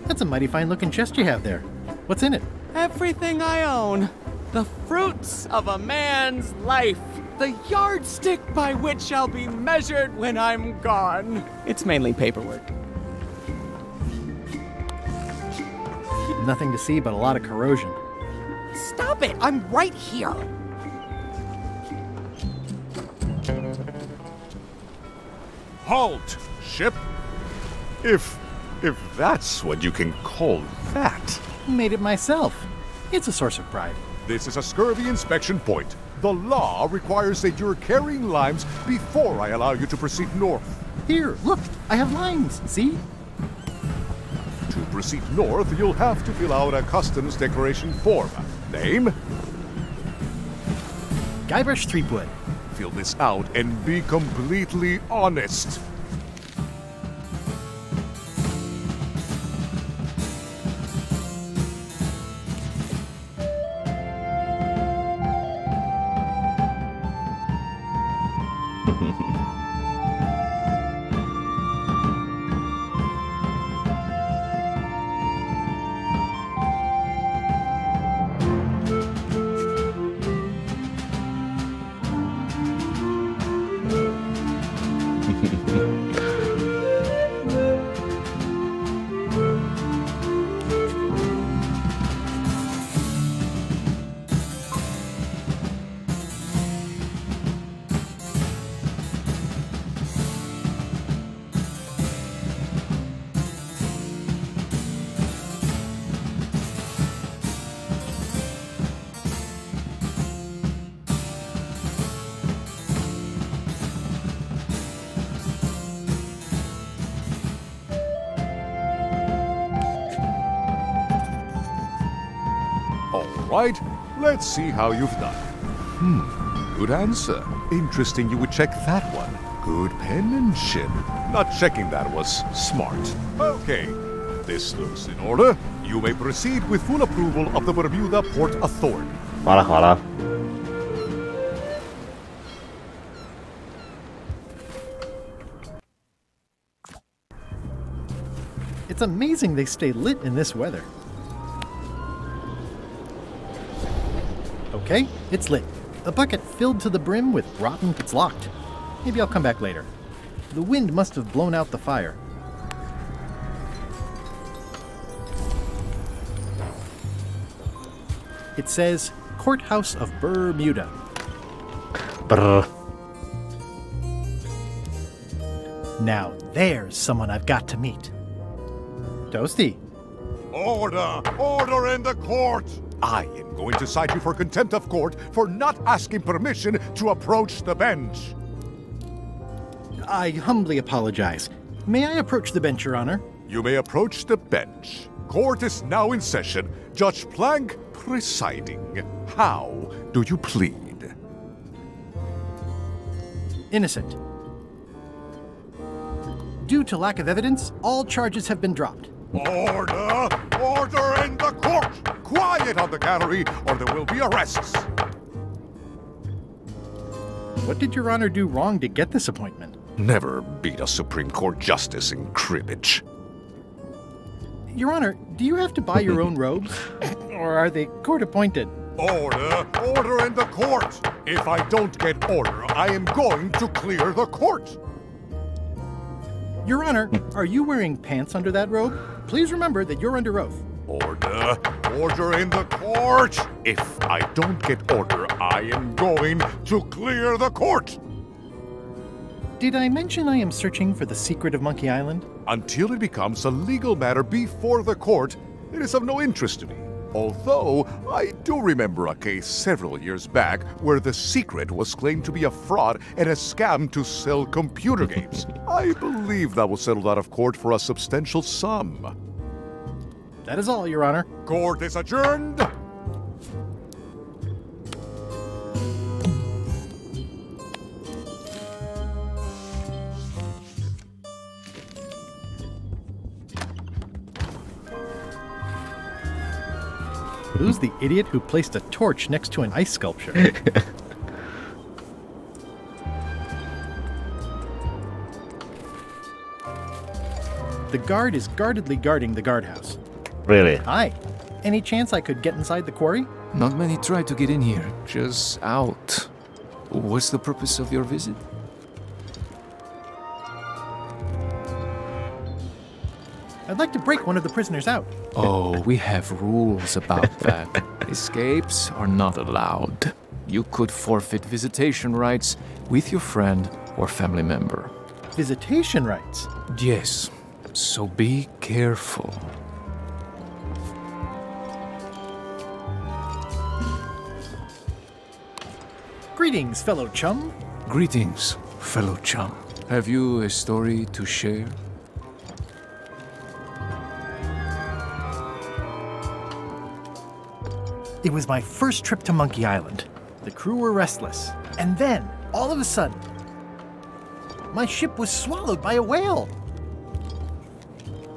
That's a mighty fine-looking chest you have there. What's in it? Everything I own. The fruits of a man's life. The yardstick by which I'll be measured when I'm gone. It's mainly paperwork. Nothing to see but a lot of corrosion. Stop it! I'm right here. Halt, ship! If that's what you can call that. Made it myself. It's a source of pride. This is a scurvy inspection point. The law requires that you're carrying limes before I allow you to proceed north. Here, look, I have limes, see? To proceed north, you'll have to fill out a customs declaration form. Name? Guybrush Threepwood. Fill this out and be completely honest. Right, let's see how you've done. Good answer. Interesting you would check that one. Good penmanship. Not checking that was smart. Okay, this looks in order. You may proceed with full approval of the Bermuda Port Authority. Hvala, hvala. It's amazing they stay lit in this weather. Okay, it's lit. A bucket filled to the brim with rotten... It's locked. Maybe I'll come back later. The wind must have blown out the fire. It says, Courthouse of Bermuda. Brr. Now there's someone I've got to meet. Dosti. Order! Order in the court! I am going to cite you for contempt of court for not asking permission to approach the bench. I humbly apologize. May I approach the bench, Your Honor? You may approach the bench. Court is now in session. Judge Plank presiding. How do you plead? Innocent. Due to lack of evidence, all charges have been dropped. Order! Order in the court! Quiet on the gallery, or there will be arrests! What did Your Honor do wrong to get this appointment? Never beat a Supreme Court justice in cribbage. Your Honor, do you have to buy your own robes? Or are they court-appointed? Order! Order in the court! If I don't get order, I am going to clear the court! Your Honor, are you wearing pants under that robe? Please remember that you're under oath. Order! Order in the court! If I don't get order, I am going to clear the court! Did I mention I am searching for the secret of Monkey Island? Until it becomes a legal matter before the court, it is of no interest to me. Although, I do remember a case several years back where the secret was claimed to be a fraud and a scam to sell computer games. I believe that was settled out of court for a substantial sum. That is all, Your Honor. Court is adjourned! Who's the idiot who placed a torch next to an ice sculpture? The guard is guardedly guarding the guardhouse. Really? Hi. Any chance I could get inside the quarry? Not many try to get in here, just out. What's the purpose of your visit? I'd like to break one of the prisoners out. Oh, we have rules about that. Escapes are not allowed. You could forfeit visitation rights with your friend or family member. Visitation rights? Yes, so be careful. Greetings, fellow chum. Greetings, fellow chum. Have you a story to share? It was my first trip to Monkey Island. The crew were restless. And then, all of a sudden, my ship was swallowed by a whale.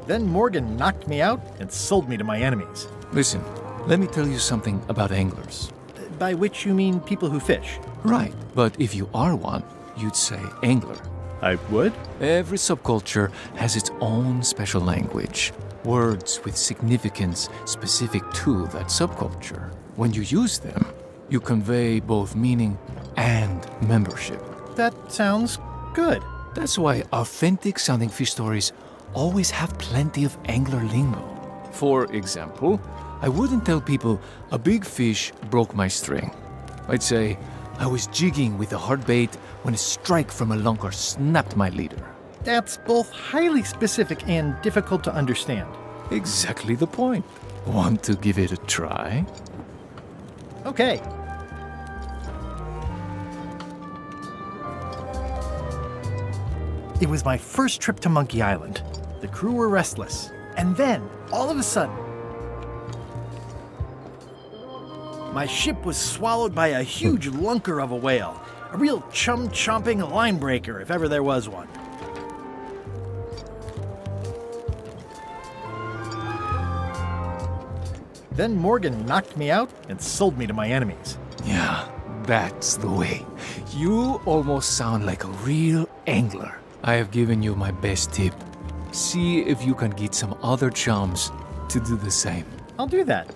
Then Morgan knocked me out and sold me to my enemies. Listen, let me tell you something about anglers. By which you mean people who fish? Right, but if you are one, you'd say angler. I would? Every subculture has its own special language. Words with significance specific to that subculture. When you use them, you convey both meaning and membership. That sounds good. That's why authentic sounding fish stories always have plenty of angler lingo. For example, I wouldn't tell people a big fish broke my string. I'd say I was jigging with a hard bait when a strike from a lunker snapped my leader. That's both highly specific and difficult to understand. Exactly the point. Want to give it a try? Okay. It was my first trip to Monkey Island. The crew were restless. And then, all of a sudden, my ship was swallowed by a huge lunker of a whale. A real chum-chomping line breaker, if ever there was one. Then Morgan knocked me out and sold me to my enemies. Yeah, that's the way. You almost sound like a real angler. I have given you my best tip. See if you can get some other chums to do the same. I'll do that.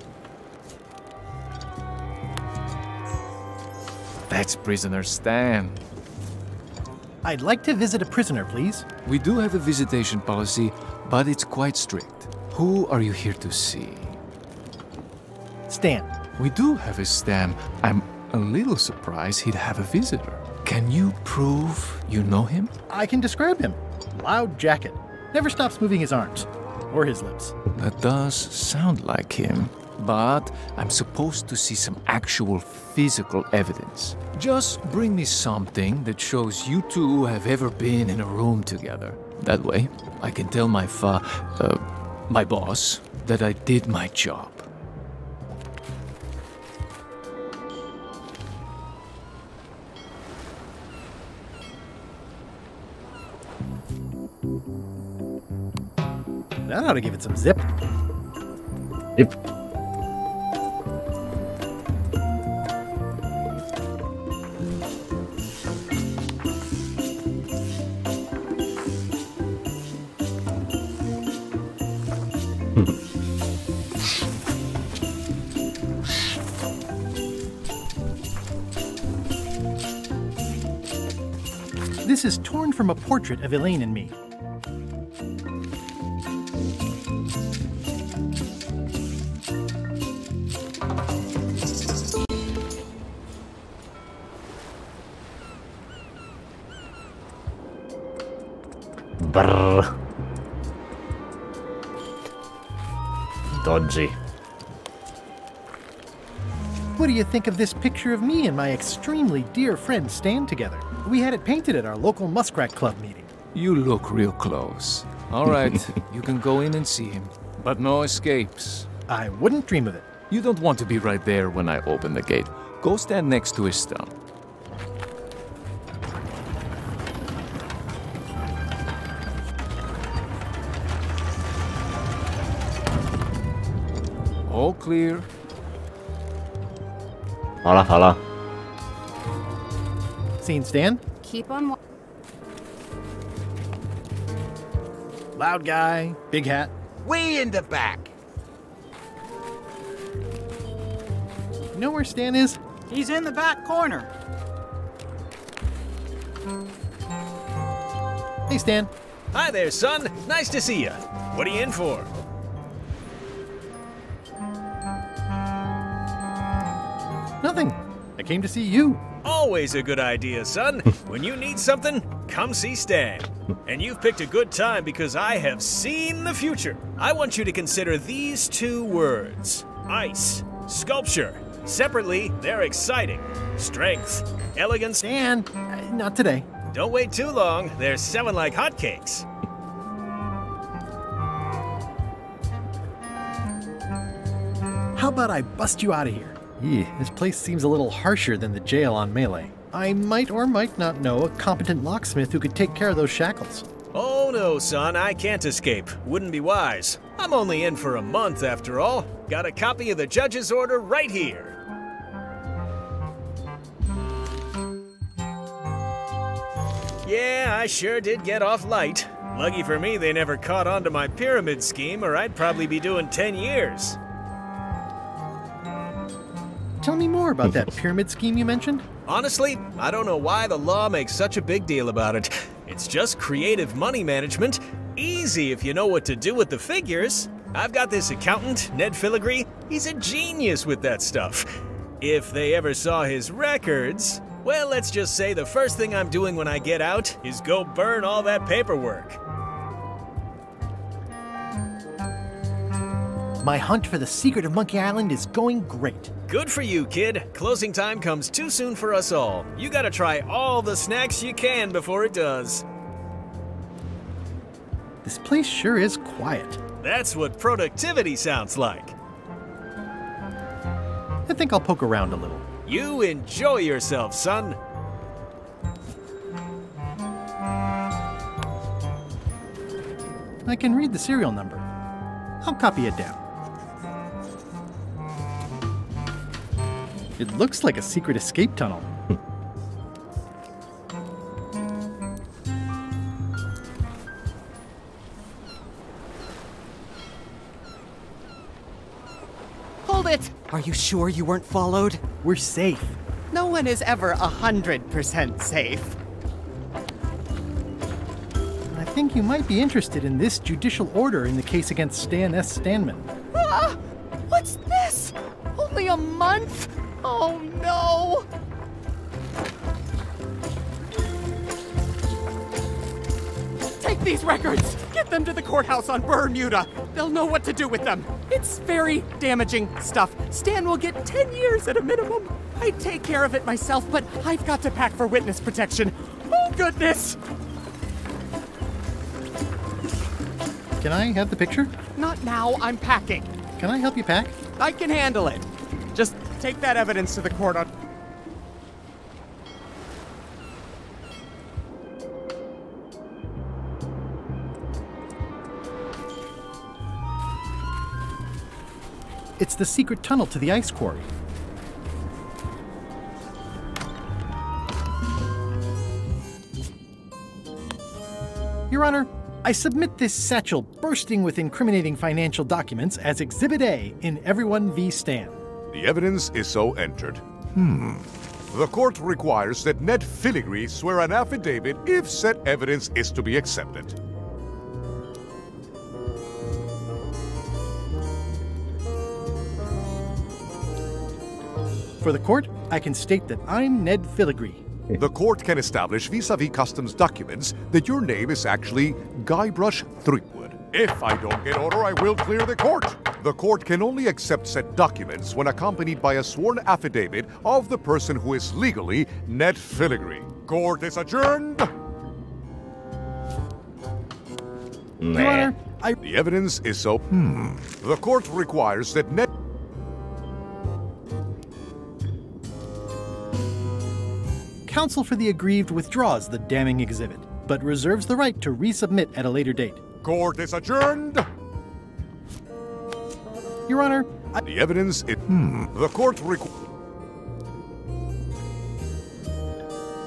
That's prisoner Stan. I'd like to visit a prisoner, please. We do have a visitation policy, but it's quite strict. Who are you here to see? Stan. We do have a Stan. I'm a little surprised he'd have a visitor. Can you prove you know him? I can describe him. Loud jacket. Never stops moving his arms. Or his lips. That does sound like him. But I'm supposed to see some actual physical evidence. Just bring me something that shows you two have ever been in a room together. That way, I can tell my boss that I did my job. That ought to give it some zip. Yep. This is torn from a portrait of Elaine and me. Brrr. Dodgy. What do you think of this picture of me and my extremely dear friend Stan together? We had it painted at our local Muskrat Club meeting. You look real close. All right, you can go in and see him, but no escapes. I wouldn't dream of it. You don't want to be right there when I open the gate. Go stand next to his stump. All clear. Hola. Seen Stan? Keep on. Loud guy, big hat. Way in the back. You know where Stan is? He's in the back corner. Hey, Stan. Hi there, son. Nice to see you. What are you in for? Nothing. I came to see you. Always a good idea, son. When you need something, come see Stan. And you've picked a good time because I have seen the future. I want you to consider these two words. Ice. Sculpture. Separately, they're exciting. Strength. Elegance. Stan, not today. Don't wait too long. They're selling like hotcakes. How about I bust you out of here? This place seems a little harsher than the jail on Melee. I might or might not know a competent locksmith who could take care of those shackles. Oh no, son, I can't escape. Wouldn't be wise. I'm only in for a month after all. Got a copy of the judge's order right here. Yeah, I sure did get off light. Lucky for me they never caught on to my pyramid scheme, or I'd probably be doing 10 years. Tell me more about that pyramid scheme you mentioned. Honestly, I don't know why the law makes such a big deal about it. It's just creative money management. Easy if you know what to do with the figures. I've got this accountant, Ned Filigree. He's a genius with that stuff. If they ever saw his records, well, let's just say the first thing I'm doing when I get out is go burn all that paperwork. My hunt for the secret of Monkey Island is going great. Good for you, kid. Closing time comes too soon for us all. You gotta try all the snacks you can before it does. This place sure is quiet. That's what productivity sounds like. I think I'll poke around a little. You enjoy yourself, son. I can read the serial number. I'll copy it down. It looks like a secret escape tunnel. Hold it! Are you sure you weren't followed? We're safe. No one is ever 100% safe. think you might be interested in this judicial order in the case against Stan S. Stanman. Ah! What's this? Only a month? Oh no! Take these records! Get them to the courthouse on Bermuda. They'll know what to do with them. It's very damaging stuff. Stan will get 10 years at a minimum. I'd take care of it myself, but I've got to pack for witness protection. Oh, goodness! Can I have the picture? Not now, I'm packing. Can I help you pack? I can handle it. Just take that evidence to the court on... It's the secret tunnel to the ice quarry. Your Honor, I submit this satchel bursting with incriminating financial documents as Exhibit A in Everyone v. Stan. The evidence is so entered. The court requires that Ned Filigree swear an affidavit if said evidence is to be accepted. For the court, I can state that I'm Ned Filigree. The court can establish vis-a-vis customs documents that your name is actually Guybrush Threepwood. If I don't get order, I will clear the court. The court can only accept said documents when accompanied by a sworn affidavit of the person who is legally Ned Filigree. Court is adjourned. Your Honor, The evidence is so... The court requires that Ned... Counsel for the aggrieved withdraws the damning exhibit, but reserves the right to resubmit at a later date. Court is adjourned. Your Honor, The evidence is... The court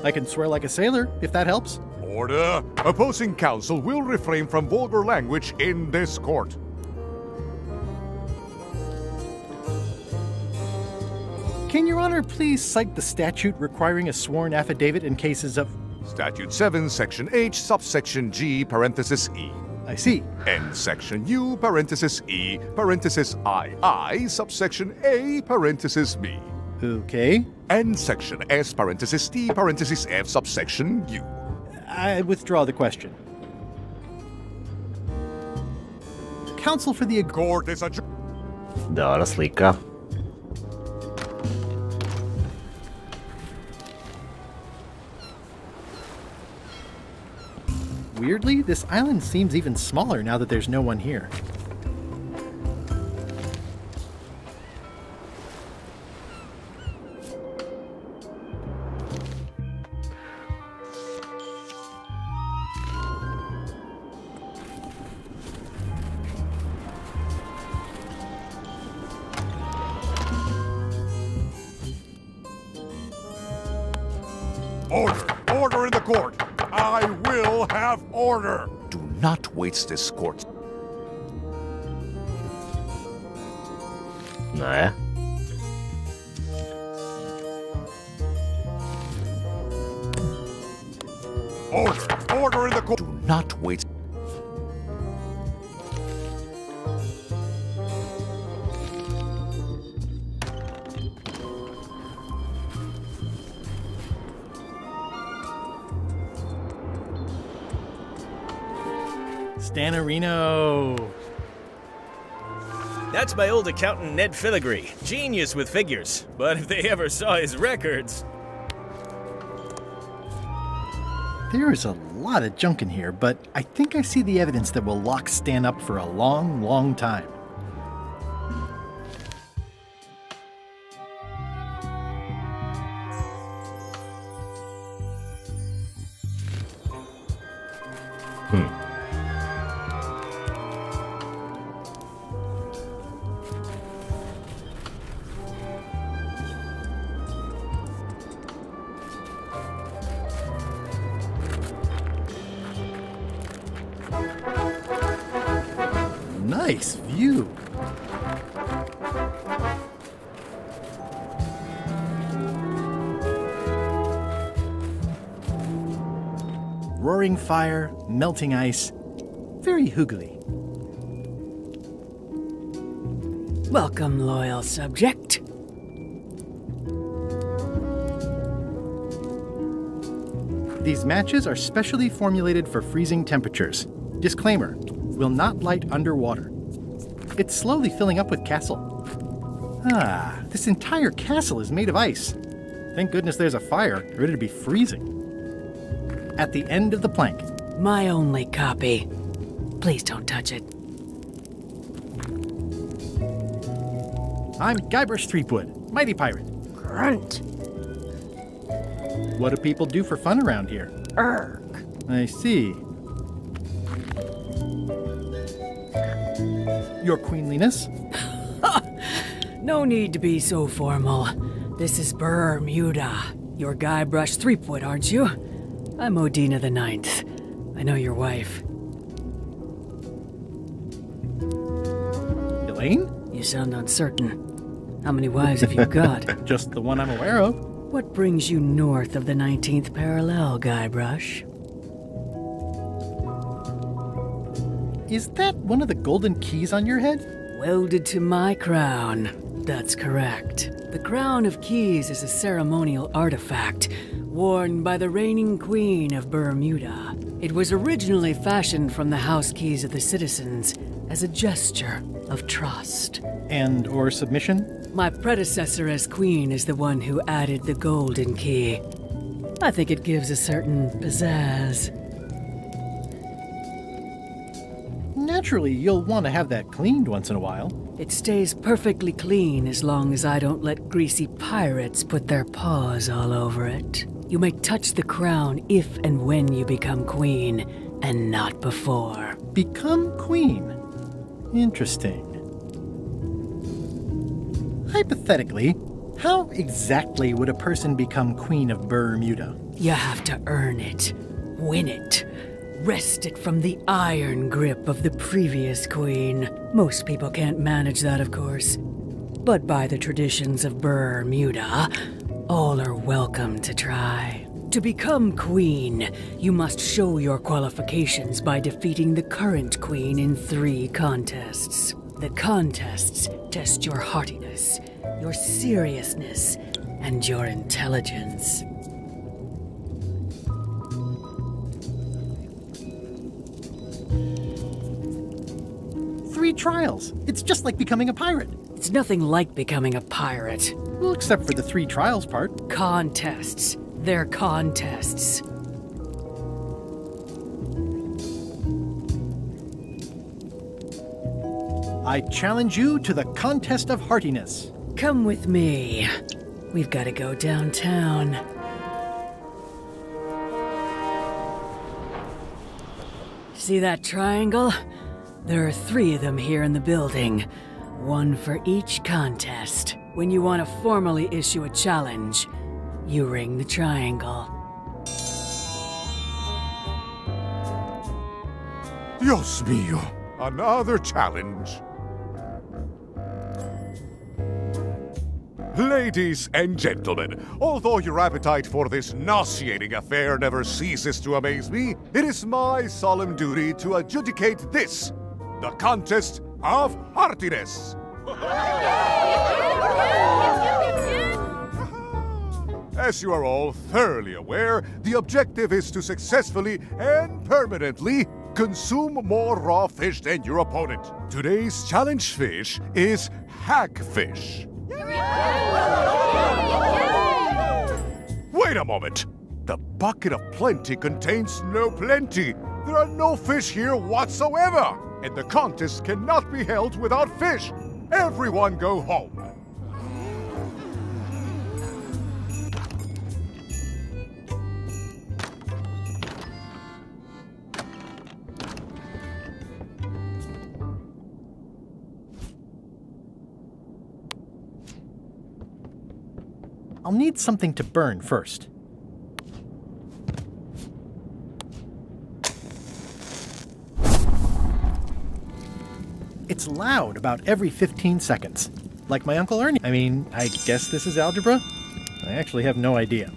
I can swear like a sailor, if that helps. Order. Opposing counsel will refrain from vulgar language in this court. Can Your Honor please cite the statute requiring a sworn affidavit in cases of... Statute 7, Section H, subsection G, parenthesis E. I see. And Section U, parenthesis E, parenthesis II, subsection A, parenthesis B. Okay. And Section S, parenthesis T, parenthesis F, subsection U. I withdraw the question. Counsel for the... Court is adjourned. Dobra slika. Weirdly, this island seems even smaller now that there's no one here. Order! Order in the court! I will have order! Do not waste this court. Nej. Order! Order in the court! Do not waste... Stanarino. That's my old accountant, Ned Filigree. Genius with figures. But if they ever saw his records... There is a lot of junk in here, but I think I see the evidence that will lock Stan up for a long, long time. Nice view. Roaring fire, melting ice. Very hoogly. Welcome, loyal subject. These matches are specially formulated for freezing temperatures. Disclaimer, will not light underwater. It's slowly filling up with castle. Ah, this entire castle is made of ice. Thank goodness there's a fire, ready to be freezing. At the end of the plank. My only copy. Please don't touch it. I'm Guybrush Threepwood, mighty pirate. Grunt. What do people do for fun around here? Urgh. I see. Your queenliness? No need to be so formal. This is Bermuda. You're Guybrush Threepwood, aren't you? I'm Odina the Ninth. I know your wife. Elaine? You sound uncertain. How many wives have you got? Just the one I'm aware of. What brings you north of the 19th parallel, Guybrush? Is that one of the golden keys on your head? Welded to my crown. That's correct. The Crown of Keys is a ceremonial artifact worn by the reigning queen of Bermuda. It was originally fashioned from the house keys of the citizens as a gesture of trust. And or submission? My predecessor as queen is the one who added the golden key. I think it gives a certain pizzazz. Naturally, you'll want to have that cleaned once in a while. It stays perfectly clean as long as I don't let greasy pirates put their paws all over it. You may touch the crown if and when you become queen, and not before. Become queen? Interesting. Hypothetically, how exactly would a person become Queen of Bermuda? You have to earn it, win it, wrest it from the iron grip of the previous queen. Most people can't manage that, of course. But by the traditions of Bermuda, all are welcome to try. To become queen, you must show your qualifications by defeating the current queen in 3 contests. The contests test your heartiness, your seriousness, and your intelligence. Three trials. It's just like becoming a pirate. It's nothing like becoming a pirate. Well, except for the 3 trials part. Contests. They're contests. I challenge you to the contest of heartiness. Come with me. We've got to go downtown. See that triangle? There are 3 of them here in the building. 1 for each contest. When you want to formally issue a challenge, you ring the triangle. Dios mío, another challenge. Ladies and gentlemen, although your appetite for this nauseating affair never ceases to amaze me, it is my solemn duty to adjudicate this, the contest of heartiness. As you are all thoroughly aware, the objective is to successfully and permanently consume more raw fish than your opponent. Today's challenge fish is hagfish. Wait a moment! The bucket of plenty contains no plenty. There are no fish here whatsoever, and the contest cannot be held without fish. Everyone go home. I'll need something to burn first. It's loud about every 15 seconds. Like my Uncle Ernie. I mean, I guess this is algebra? I actually have no idea.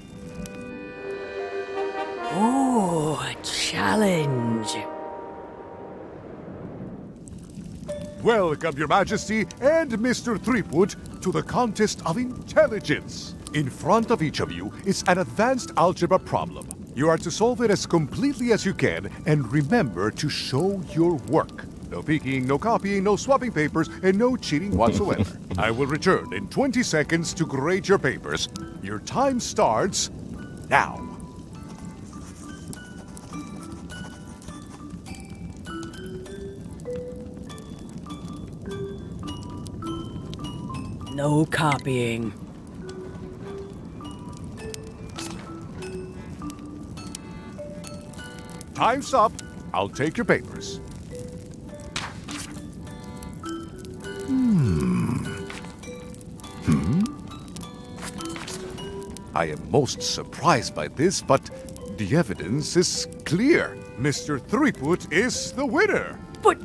Oh, a challenge. Welcome, Your Majesty and Mr. Threepwood, to the contest of intelligence. In front of each of you is an advanced algebra problem. You are to solve it as completely as you can, and remember to show your work. No peeking, no copying, no swapping papers, and no cheating whatsoever. I will return in 20 seconds to grade your papers. Your time starts now. No copying. Time's up. I'll take your papers. I am most surprised by this, but the evidence is clear. Mr. Threepwood is the winner. But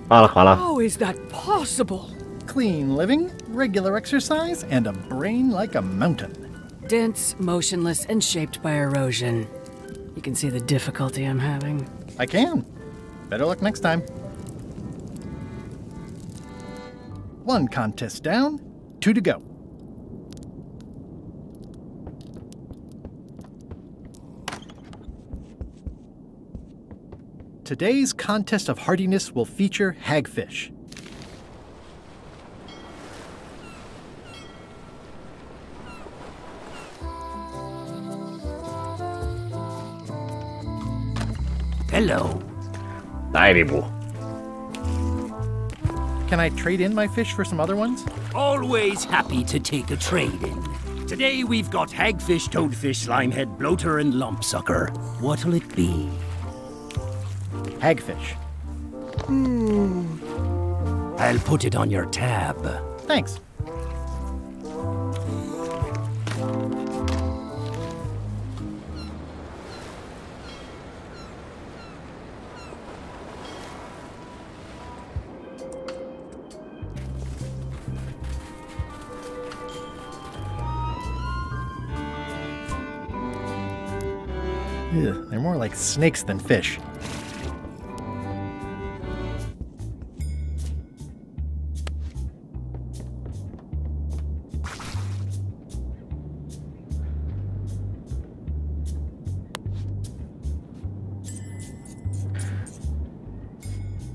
Hvala. how is that possible? Clean living, regular exercise, and a brain like a mountain. Dense, motionless, and shaped by erosion. You can see the difficulty I'm having. I can. Better luck next time. 1 contest down, 2 to go. Today's contest of hardiness will feature hagfish. Hello. Najribu. Can I trade in my fish for some other ones? Always happy to take a trade-in. Today we've got hagfish, toadfish, slimehead, bloater, and lumpsucker. What'll it be? Hagfish. I'll put it on your tab. Thanks. Ew, they're more like snakes than fish.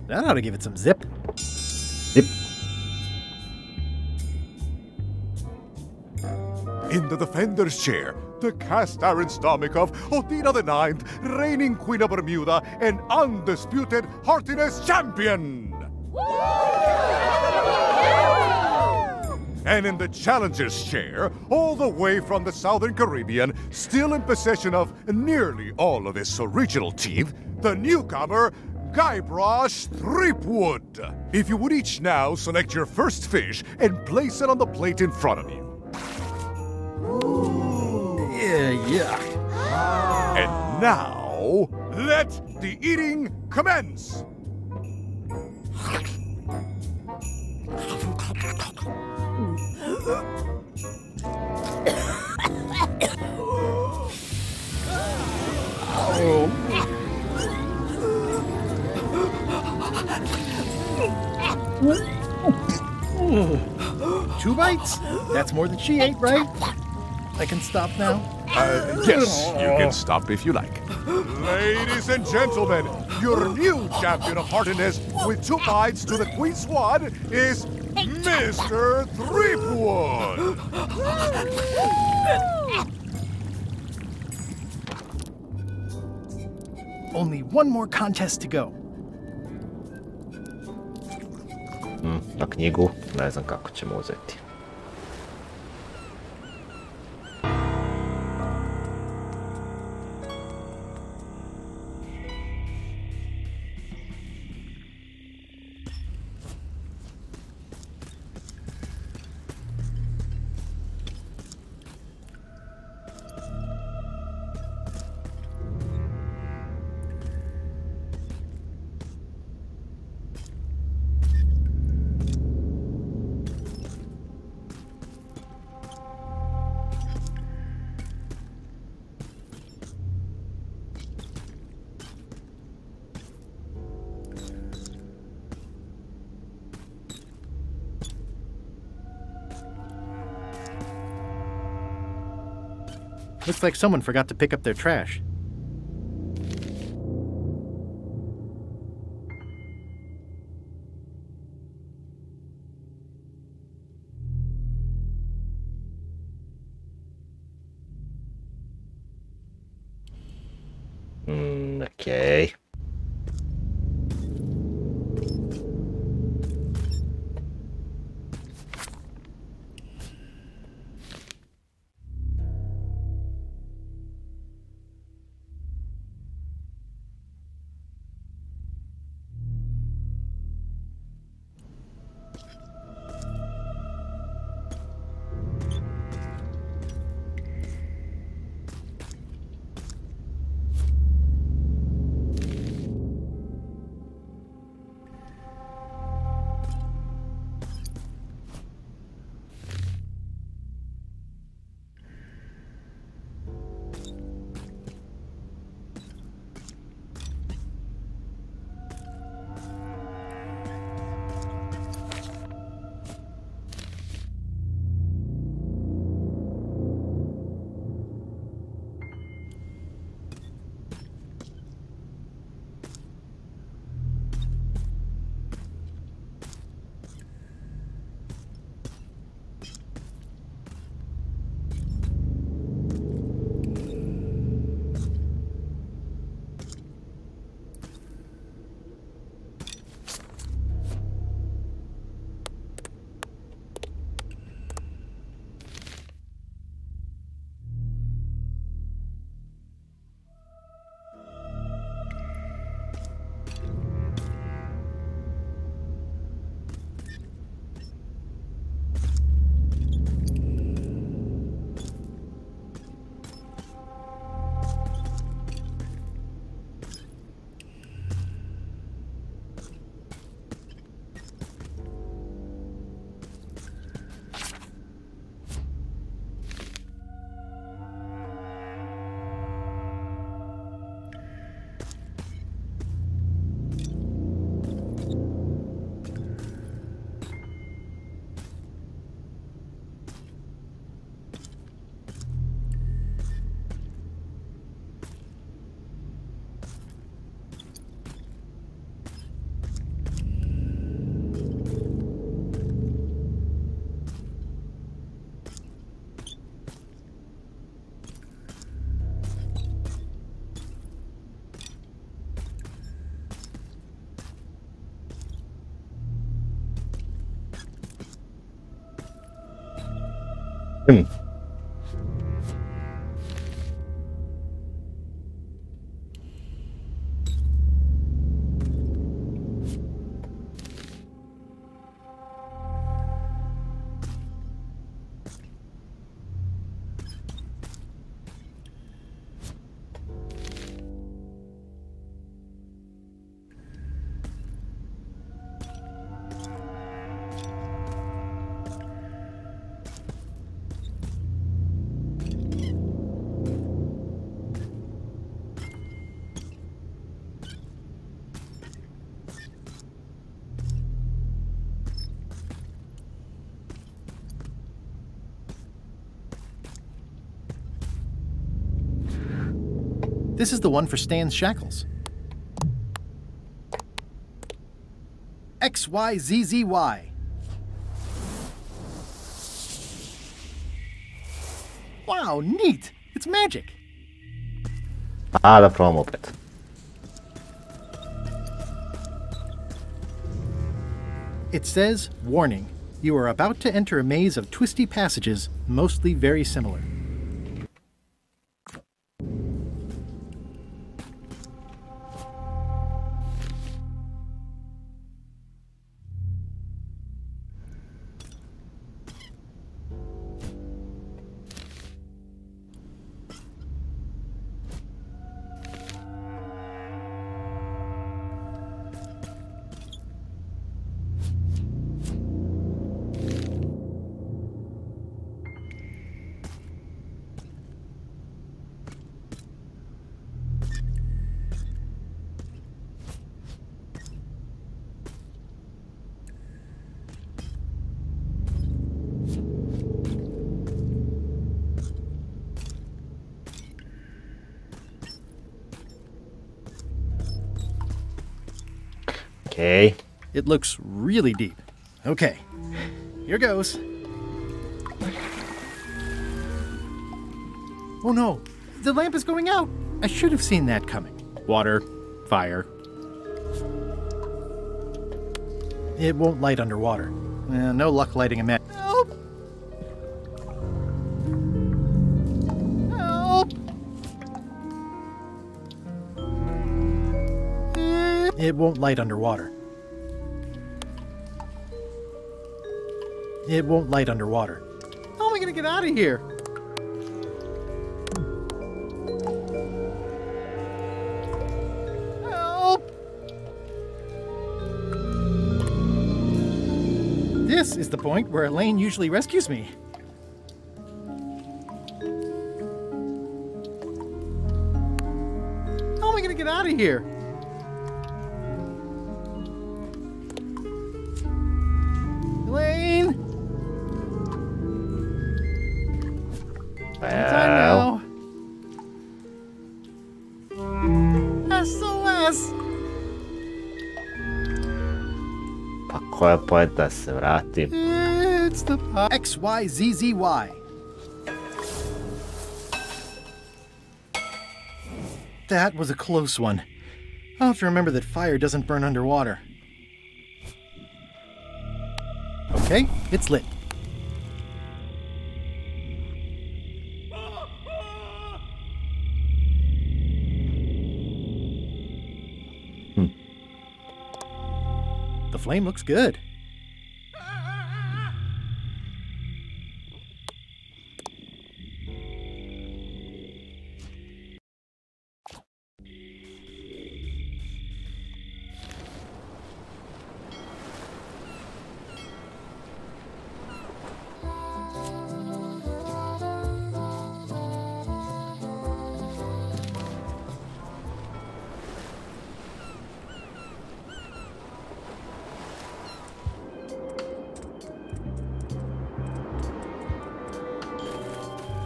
That ought to give it some zip. Zip. In the defender's chair, the cast iron stomach of Othina the Ninth, reigning Queen of Bermuda and undisputed heartiness champion! And in the challenger's chair, all the way from the Southern Caribbean, still in possession of nearly all of his original teeth, the newcomer, Guybrush Threepwood. If you would each now select your first fish and place it on the plate in front of you. Yeah. And now, let the eating commence! Two bites? That's more than she ate, right? I can stop now? Yes, you can stop if you like. Ladies and gentlemen, your new champion of heartiness with 2 bites to the Queen Swan is Mr. Threepwood! Only 1 more contest to go. Na knjigu, ne znam kako ćemo uzeti. Looks like someone forgot to pick up their trash. Okay. This is the one for Stan's shackles. XYZZY. Wow, neat! It's magic! Da probam opet. It says, warning, you are about to enter a maze of twisty passages, mostly very similar. Okay. It looks really deep. Okay, here goes. Oh no, the lamp is going out. I should have seen that coming. Water, fire. It won't light underwater. No luck lighting a match. Help! Help! It won't light underwater. It won't light underwater. How am I gonna get out of here? Help! This is the point where Elaine usually rescues me. How am I gonna get out of here? Elaine! Well. SOS! Pa ko je poet da se vratim? It's the XYZZY. That was a close one. I'll have to remember that fire doesn't burn underwater. Okay, it's lit. The flame looks good.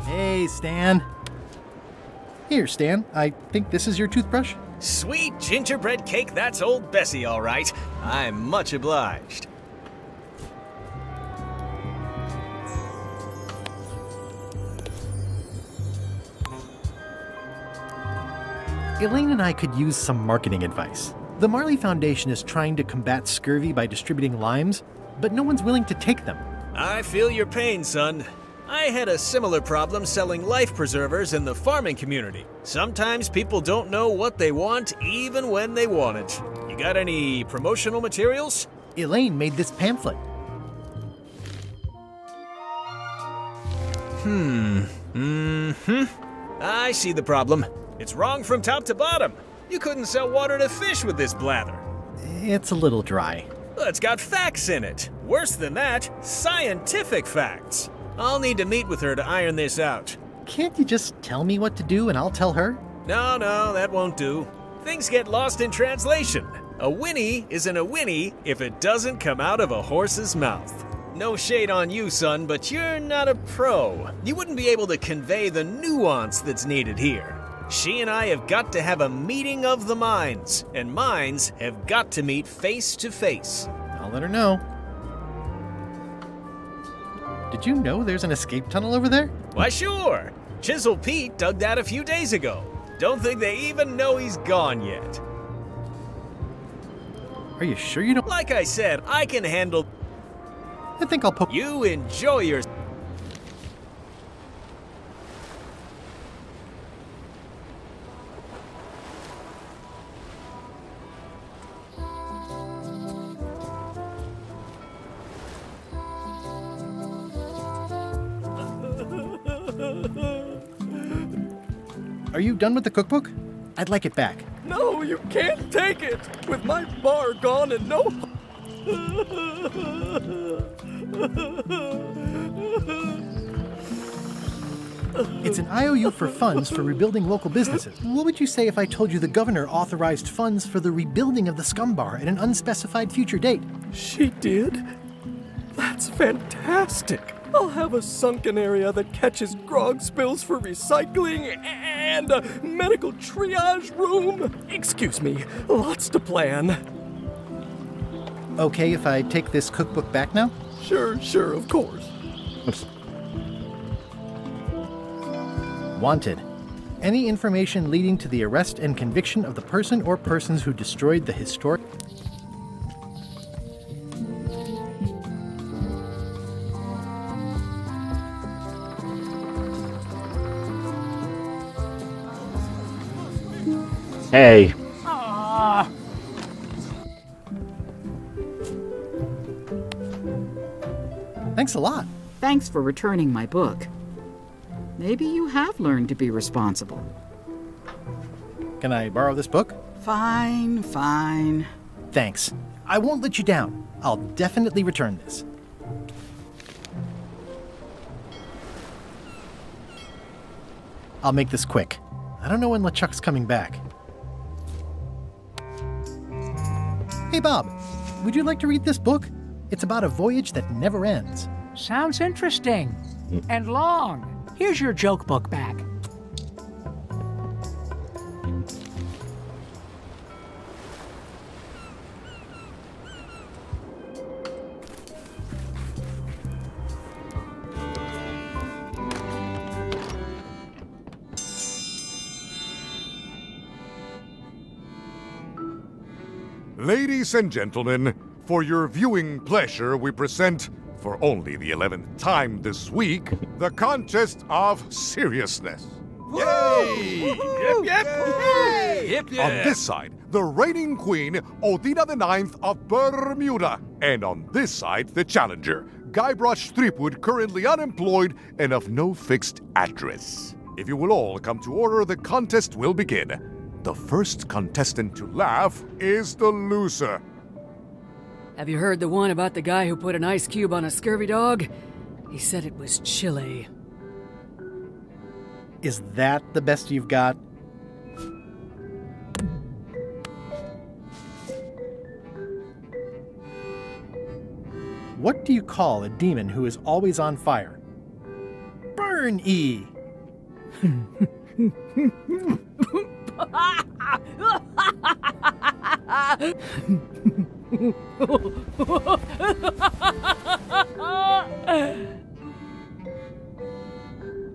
Hey, Stan. Here, Stan. I think this is your toothbrush. Sweet gingerbread cake, that's old Bessie, all right. I'm much obliged. Elaine and I could use some marketing advice. The Marley Foundation is trying to combat scurvy by distributing limes, but no one's willing to take them. I feel your pain, son. I had a similar problem selling life preservers in the farming community. Sometimes people don't know what they want, even when they want it. You got any promotional materials? Elaine made this pamphlet. I see the problem. It's wrong from top to bottom. You couldn't sell water to fish with this blather. It's a little dry. Well, it's got facts in it. Worse than that, scientific facts. I'll need to meet with her to iron this out. Can't you just tell me what to do and I'll tell her? No, that won't do. Things get lost in translation. A whinny isn't a whinny if it doesn't come out of a horse's mouth. No shade on you, son, but you're not a pro. You wouldn't be able to convey the nuance that's needed here. She and I have got to have a meeting of the minds, and minds have got to meet face to face. I'll let her know. Did you know there's an escape tunnel over there? Why, sure. Chisel Pete dug that a few days ago. Don't think they even know he's gone yet. Are you sure you don't? Like I said, I can handle... I think I'll poke... You enjoy your... Are you done with the cookbook? I'd like it back. No, you can't take it! With my bar gone and no... It's an IOU for funds for rebuilding local businesses. What would you say if I told you the governor authorized funds for the rebuilding of the Scum Bar at an unspecified future date? She did? That's fantastic! I'll have a sunken area that catches grog spills for recycling and a medical triage room. Excuse me, lots to plan. okay if I take this cookbook back now? Sure, of course. Wanted. Any information leading to the arrest and conviction of the person or persons who destroyed the historic... Hey. Thanks a lot. Thanks for returning my book. Maybe you have learned to be responsible. Can I borrow this book? Fine. Thanks. I won't let you down. I'll definitely return this. I'll make this quick. I don't know when LeChuck's coming back. Hey, Bob. Would you like to read this book? It's about a voyage that never ends. Sounds interesting. And long. Here's your joke book back. Ladies and gentlemen, for your viewing pleasure, we present, for only the 11th time this week, the Contest of Seriousness. Yay! Yep! Yay! On this side, the reigning queen, Odina IX of Bermuda. And on this side, the challenger, Guybrush Threepwood, currently unemployed and of no fixed address. If you will all come to order, the contest will begin. The first contestant to laugh is the loser. Have you heard the one about the guy who put an ice cube on a scurvy dog? He said it was chilly. Is that the best you've got? What do you call a demon who is always on fire? Burn-y!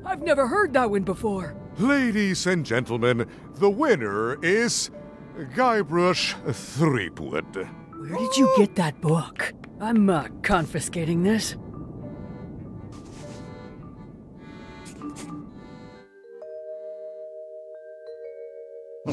I've never heard that one before. Ladies and gentlemen, the winner is Guybrush Threepwood. Where did you get that book? I'm confiscating this.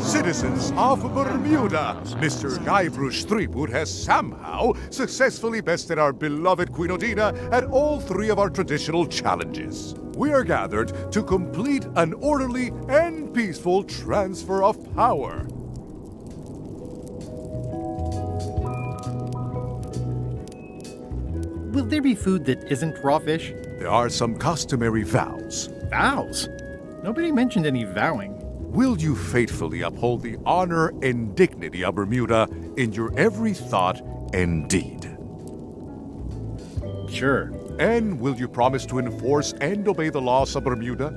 Citizens of Bermuda, Mr. Guybrush Threepwood has somehow successfully bested our beloved Queen Odina at all three of our traditional challenges. We are gathered to complete an orderly and peaceful transfer of power. Will there be food that isn't raw fish? There are some customary vows. Vows? Nobody mentioned any vowing. Will you faithfully uphold the honor and dignity of Bermuda in your every thought and deed? Sure. And will you promise to enforce and obey the laws of Bermuda?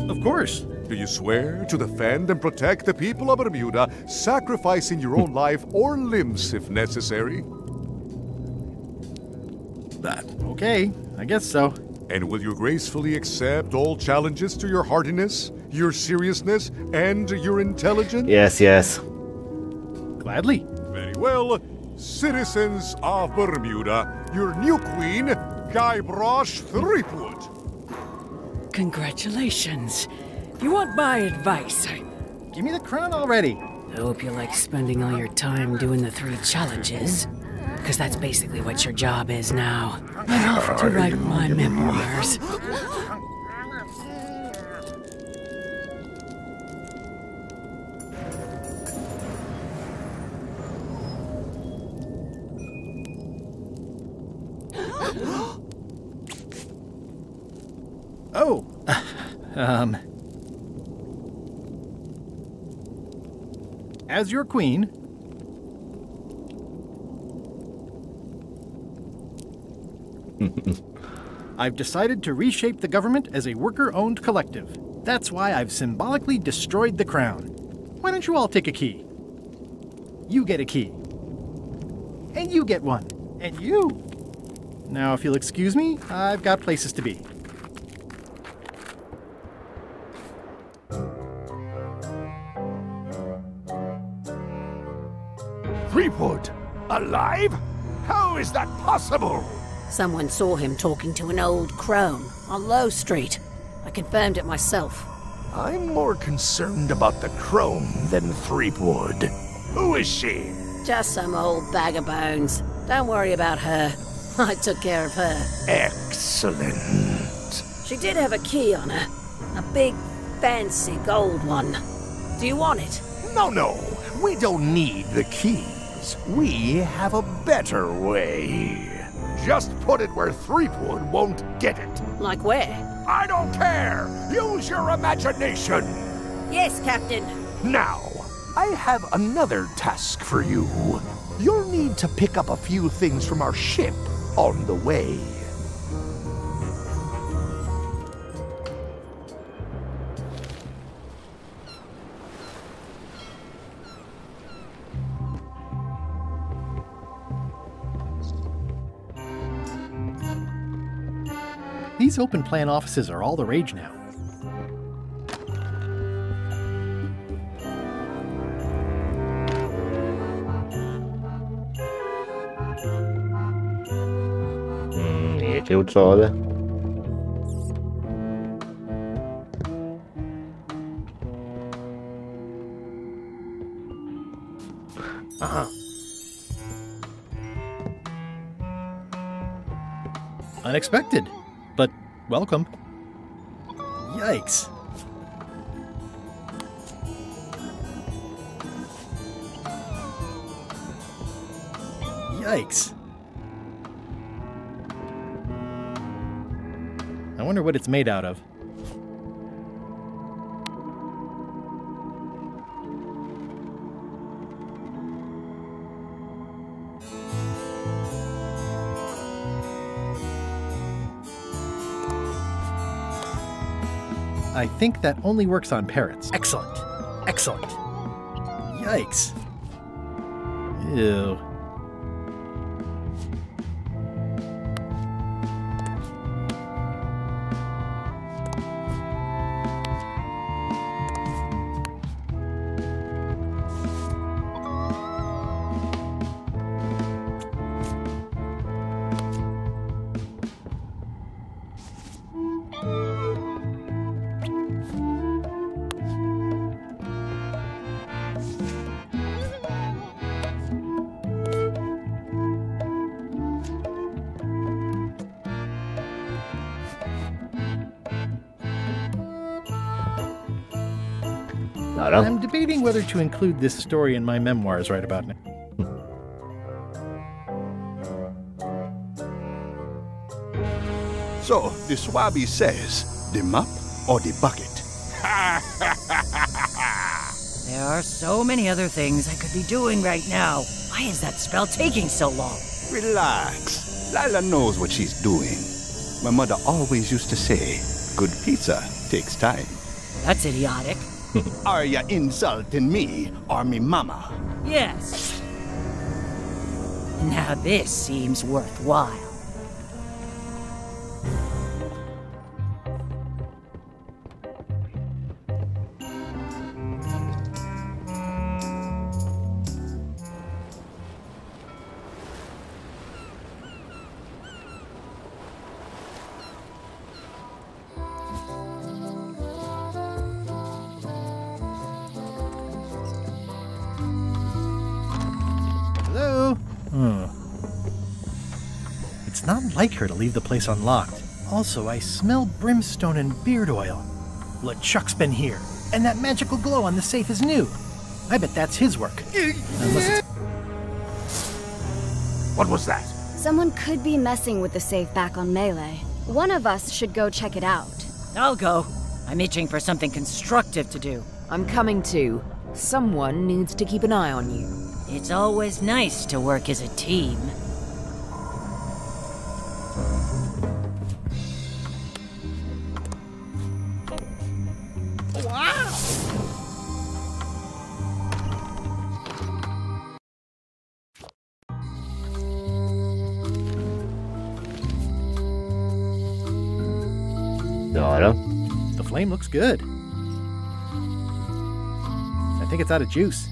Of course. Do you swear to defend and protect the people of Bermuda, sacrificing your own life or limbs if necessary? Okay, I guess so. And will you gracefully accept all challenges to your hardiness, your seriousness, and your intelligence? Yes. Gladly. Very well. Citizens of Bermuda, your new queen, Guybrush Threepwood. Congratulations. If you want my advice, give me the crown already. I hope you like spending all your time doing the 3 challenges. Because that's basically what your job is now. I'm off to write my memoirs. Oh, as your queen, I've decided to reshape the government as a worker-owned collective. That's why I've symbolically destroyed the crown. Why don't you all take a key? You get a key. And you get one. And you. Now, if you'll excuse me, I've got places to be. Threepwood? Alive? How is that possible? Someone saw him talking to an old crone on Low Street. I confirmed it myself. I'm more concerned about the crone than Threepwood. Who is she? Just some old bag of bones. Don't worry about her. I took care of her. Excellent. She did have a key on her. A big, fancy gold one. Do you want it? No. We don't need the keys. We have a better way. Just put it where Threepwood won't get it. Like where? I don't care! Use your imagination! Yes, Captain. Now, I have another task for you. You'll need to pick up a few things from our ship on the way. These open plan offices are all the rage now. Inget gjort sa det. Unexpected, but welcome. Yikes. Yikes. I wonder what it's made out of. I think that only works on parrots. Excellent. Excellent. Yikes. Ew. I'm debating whether to include this story in my memoirs right about now. So, the Swabby says, the mop or the bucket? There are so many other things I could be doing right now. Why is that spell taking so long? Relax. Lila knows what she's doing. My mother always used to say, good pizza takes time. That's idiotic. Are you insulting me or me mama? Yes. Now this seems worthwhile. Hello? It's not like her to leave the place unlocked. Also, I smell brimstone and beard oil. LeChuck's been here, and that magical glow on the safe is new. I bet that's his work. What was that? Someone could be messing with the safe back on Melee. One of us should go check it out. I'll go. I'm itching for something constructive to do. I'm coming too. Someone needs to keep an eye on you. It's always nice to work as a team. flame looks good. I think it's out of juice.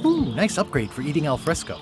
Ooh, nice upgrade for eating al fresco.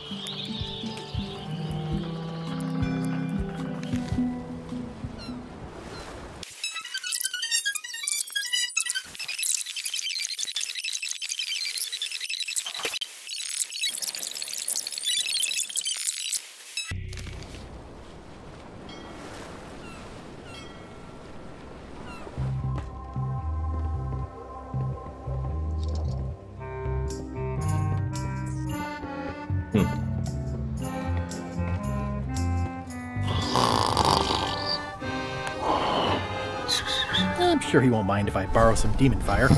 I'm sure he won't mind if I borrow some demon fire.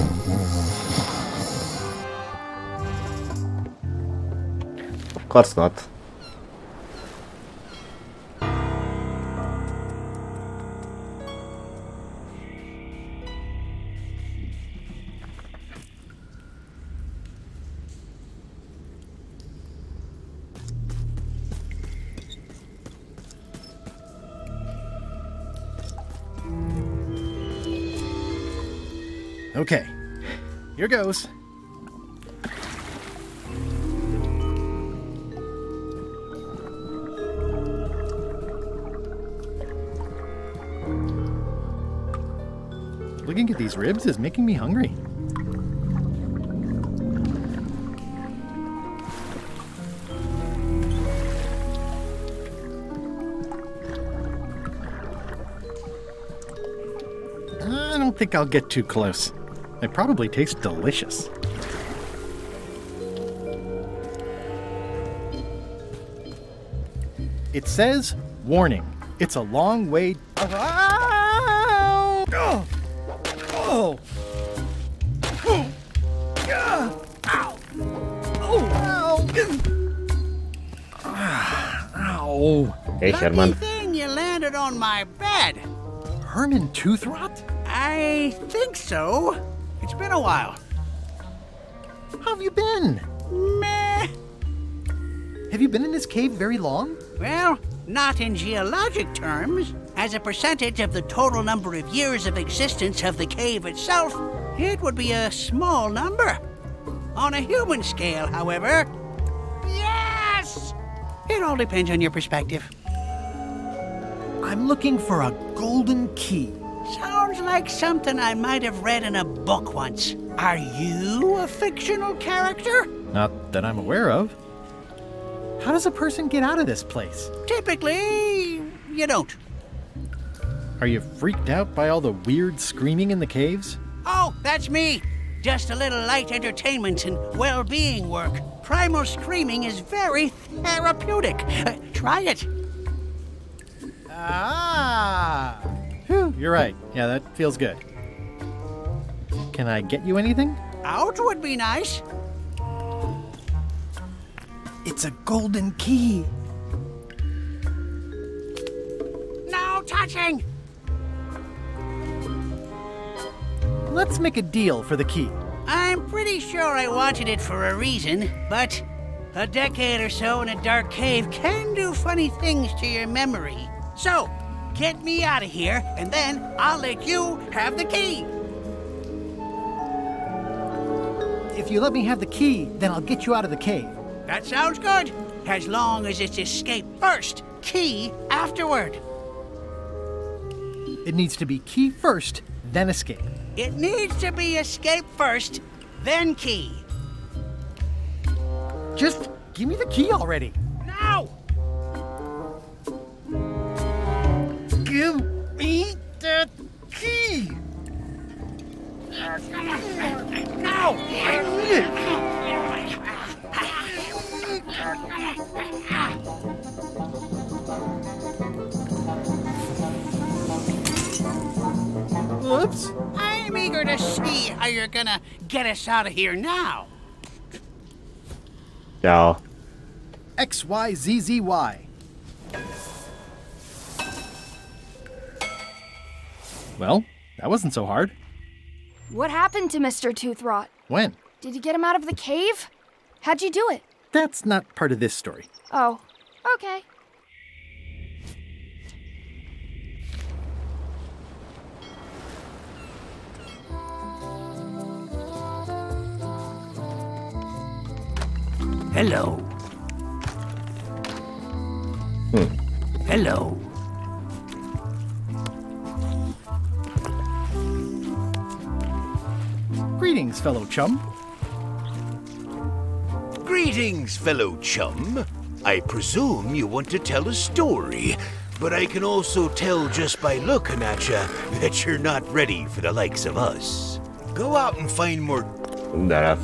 Of course not. Okay, here goes. Looking at these ribs is making me hungry. I don't think I'll get too close. They probably taste delicious. It says, warning, it's a long way... Oh! Oh! Oh! Oh! Ow! Ow! Ow! Hey, Herman. Lucky thing you landed on my bed. Herman tooth rot? I think so. It's been a while. How have you been? Meh. Have you been in this cave very long? Well, not in geologic terms. As a percentage of the total number of years of existence of the cave itself, it would be a small number. On a human scale, however, yes! It all depends on your perspective. I'm looking for a golden key. Sounds like something I might have read in a book once. Are you a fictional character? Not that I'm aware of. How does a person get out of this place? Typically, you don't. Are you freaked out by all the weird screaming in the caves? Oh, that's me. Just a little light entertainment and well-being work. Primal screaming is very therapeutic. Try it. Ah! Whew, you're right. Yeah, that feels good. Can I get you anything? Out would be nice. It's a golden key. No touching! Let's make a deal for the key. I'm pretty sure I wanted it for a reason, but a decade or so in a dark cave can do funny things to your memory. So, get me out of here, and then I'll let you have the key. If you let me have the key, then I'll get you out of the cave. That sounds good, as long as it's escape first, key afterward. It needs to be key first, then escape. It needs to be escape first, then key. Just give me the key already. Now! Give me the key! No! Whoops. I'm eager to see how you're gonna get us out of here now. Ciao. XYZZY. Well, that wasn't so hard. What happened to Mr. Toothrot? When? Did you get him out of the cave? How'd you do it? That's not part of this story. Oh, okay. Hello. Hello. Greetings, fellow chum. Greetings, fellow chum. I presume you want to tell a story, but I can also tell just by looking at you that you're not ready for the likes of us. Go out and find more... Da.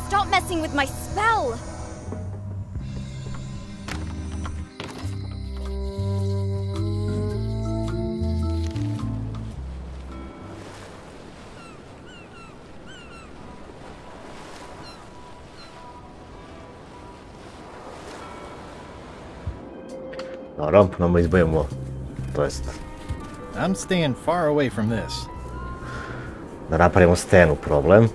Stop messing with my spell! Dobro, probamo izbojimo, to jest I'm staying far away from this. da napravimo stenu problem.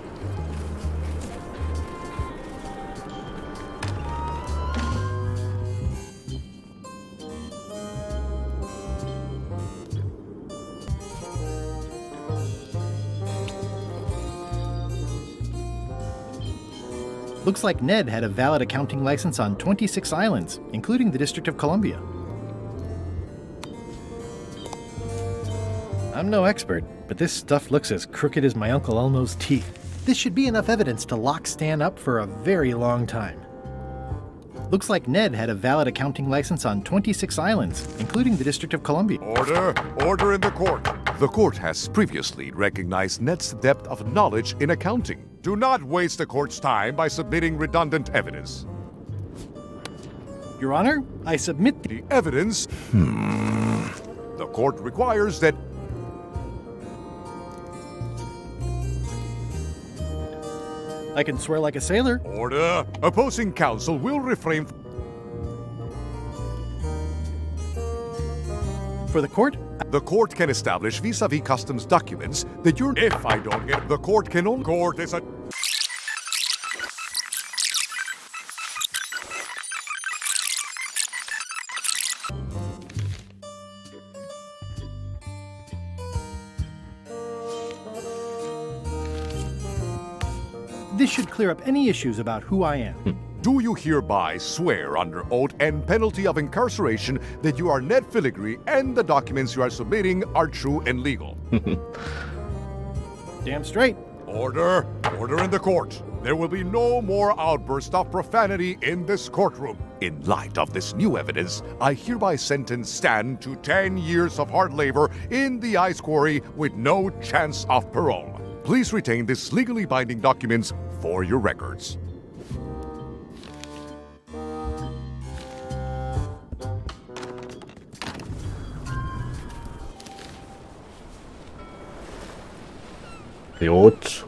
Looks like Ned had a valid accounting license on 26 islands, including the District of Columbia. I'm no expert, but this stuff looks as crooked as my Uncle Elmo's teeth. This should be enough evidence to lock Stan up for a very long time. Looks like Ned had a valid accounting license on 26 islands, including the District of Columbia. Order! Order in the court! The court has previously recognized Ned's depth of knowledge in accounting. Do not waste the court's time by submitting redundant evidence. Your Honor, I submit the evidence. The court requires that... I can swear like a sailor. Order! Opposing counsel will refrain for the court? The court can establish vis-a-vis customs documents that you're... If I don't get... The court can only... Court is a... This should clear up any issues about who I am. Do you hereby swear under oath and penalty of incarceration that you are Ned Filigree and the documents you are submitting are true and legal? Damn straight. Order! Order in the court. There will be no more outbursts of profanity in this courtroom. In light of this new evidence, I hereby sentence Stan to 10 years of hard labor in the ice quarry with no chance of parole. Please retain this legally binding documents for your records. Ključ.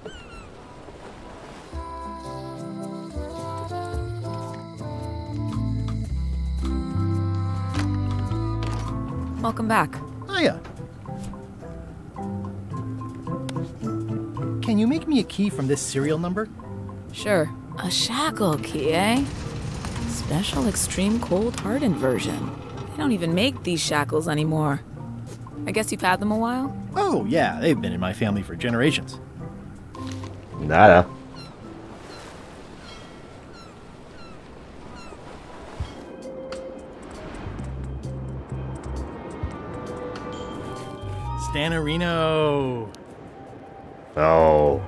Welcome back. Hiya. Can you make me a key from this serial number? Sure. A shackle key, eh? Special extreme cold hardened version. They don't even make these shackles anymore. I guess you've had them a while? Oh, yeah, they've been in my family for generations. Da. Stanarino. Oh.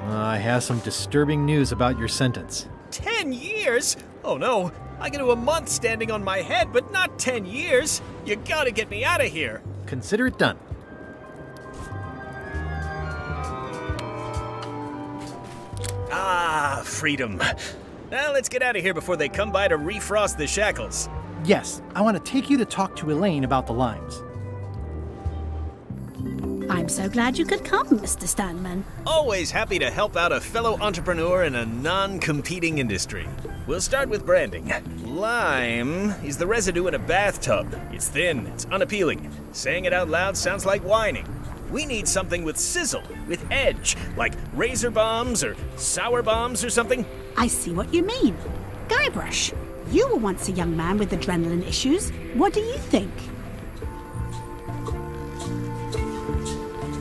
I have some disturbing news about your sentence. 10 years? Oh no, I can do a month standing on my head, but not 10 years. You gotta get me out of here. Consider it done. Ah, freedom. Now let's get out of here before they come by to refrost the shackles. Yes, I want to take you to talk to Elaine about the limes. I'm so glad you could come, Mr. Stanman. Always happy to help out a fellow entrepreneur in a non-competing industry. We'll start with branding. Lime is the residue in a bathtub. It's thin, it's unappealing. Saying it out loud sounds like whining. We need something with sizzle, with edge, like razor bombs or sour bombs or something. I see what you mean. Guybrush, you were once a young man with adrenaline issues. What do you think?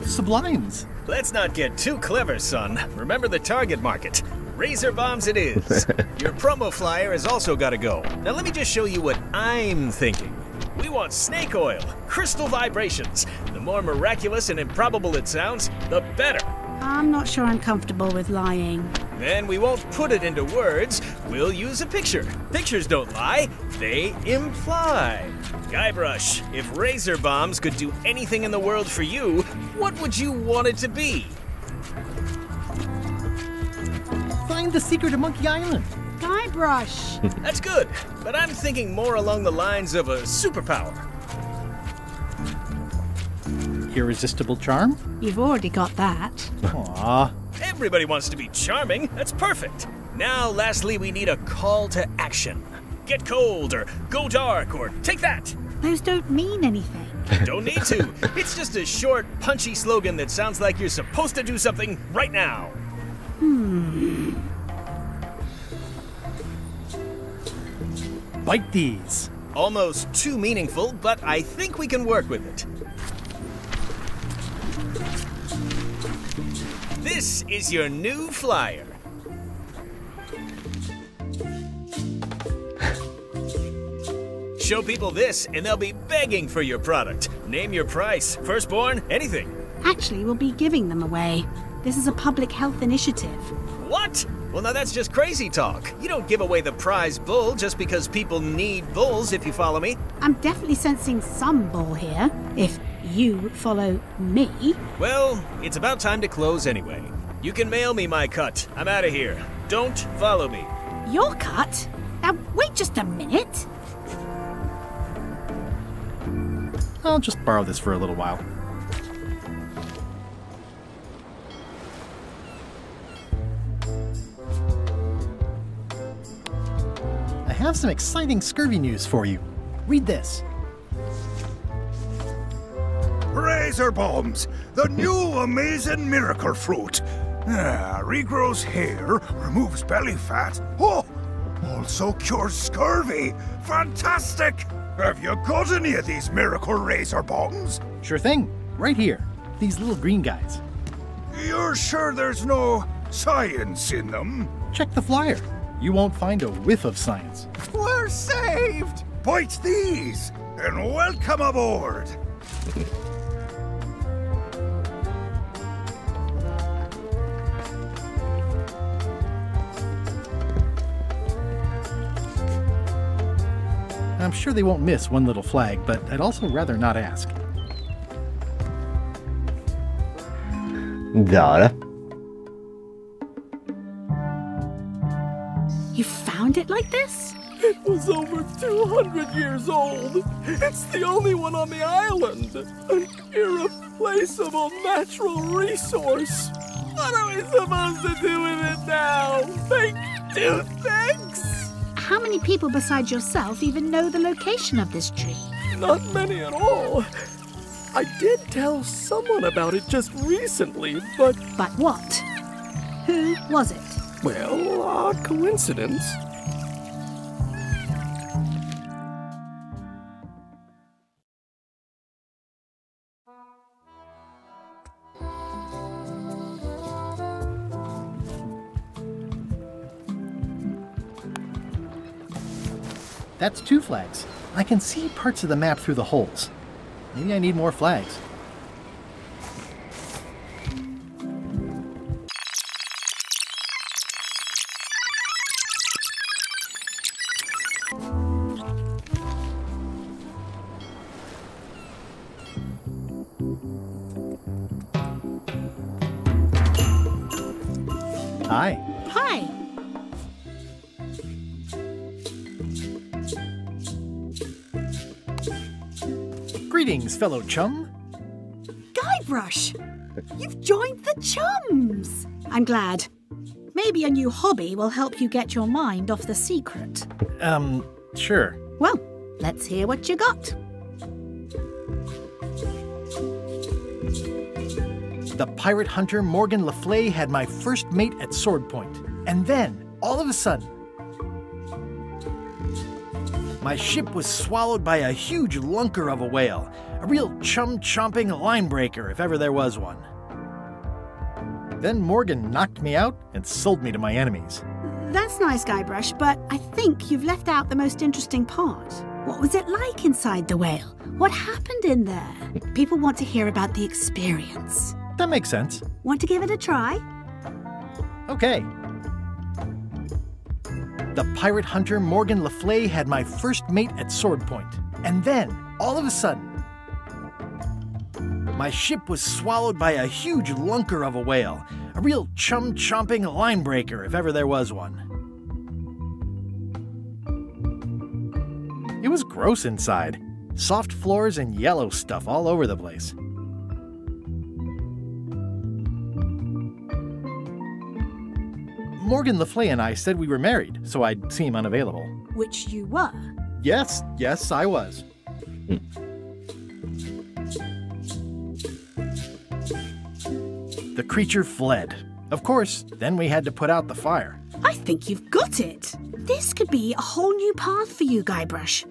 Sublimes. Let's not get too clever, son. Remember the target market. Razor bombs it is. Your promo flyer has also got to go. Now let me just show you what I'm thinking. We want snake oil, crystal vibrations. The more miraculous and improbable it sounds, the better. I'm not sure I'm comfortable with lying. Then we won't put it into words. We'll use a picture. Pictures don't lie, they imply. Guybrush, if razor bombs could do anything in the world for you, what would you want it to be? Find the secret of Monkey Island. Guybrush. That's good, but I'm thinking more along the lines of a superpower. Irresistible charm? You've already got that. Aww. Everybody wants to be charming. That's perfect. Now, lastly, we need a call to action. Get cold, or go dark, or take that. Those don't mean anything. Don't need to. It's just a short, punchy slogan that sounds like you're supposed to do something right now. Bite these. Almost too meaningful, but I think we can work with it. This is your new flyer. Show people this, and they'll be begging for your product. Name your price, firstborn, anything. Actually, we'll be giving them away. This is a public health initiative. What? Well, now that's just crazy talk. You don't give away the prize bull just because people need bulls, if you follow me. I'm definitely sensing some bull here, if you follow me. Well, it's about time to close anyway. You can mail me my cut. I'm out of here. Don't follow me. Your cut? Now, wait just a minute. I'll just borrow this for a little while. I have some exciting scurvy news for you. Read this. Razor bombs, the new amazing miracle fruit. Regrows hair, removes belly fat. Oh, also cures scurvy. Fantastic! Have you got any of these miracle razor bombs? Sure thing. Right here. These little green guys. You're sure there's no science in them? Check the flyer. You won't find a whiff of science. We're saved! Bite these, and welcome aboard! I'm sure they won't miss one little flag, but I'd also rather not ask. Dobra. You found it like this? It was over 200 years old. It's the only one on the island. An irreplaceable natural resource. What are we supposed to do with it now? Make toothpicks? How many people besides yourself even know the location of this tree? Not many at all. I did tell someone about it just recently, but... But what? Who was it? Well, odd coincidence. That's 2 flags. I can see parts of the map through the holes. Maybe I need more flags. Hi. Hi. Greetings, fellow chum. Guybrush! You've joined the chums! I'm glad. Maybe a new hobby will help you get your mind off the secret. Sure. Well, let's hear what you got. The pirate hunter Morgan Le Fay had my first mate at sword point. And then, all of a sudden, my ship was swallowed by a huge lunker of a whale. A real chum-chomping line-breaker, if ever there was one. Then Morgan knocked me out and sold me to my enemies. That's nice, Guybrush, but I think you've left out the most interesting part. What was it like inside the whale? What happened in there? People want to hear about the experience. That makes sense. Want to give it a try? Okay. The pirate hunter Morgan Le Fay had my first mate at sword point. And then, all of a sudden, my ship was swallowed by a huge lunker of a whale. A real chum-chomping line-breaker, if ever there was one. It was gross inside. Soft floors and yellow stuff all over the place. Morgan Le Fay and I said we were married, so I'd seem unavailable. Which you were. Yes, I was. The creature fled. Of course, then we had to put out the fire. I think you've got it. This could be a whole new path for you, Guybrush.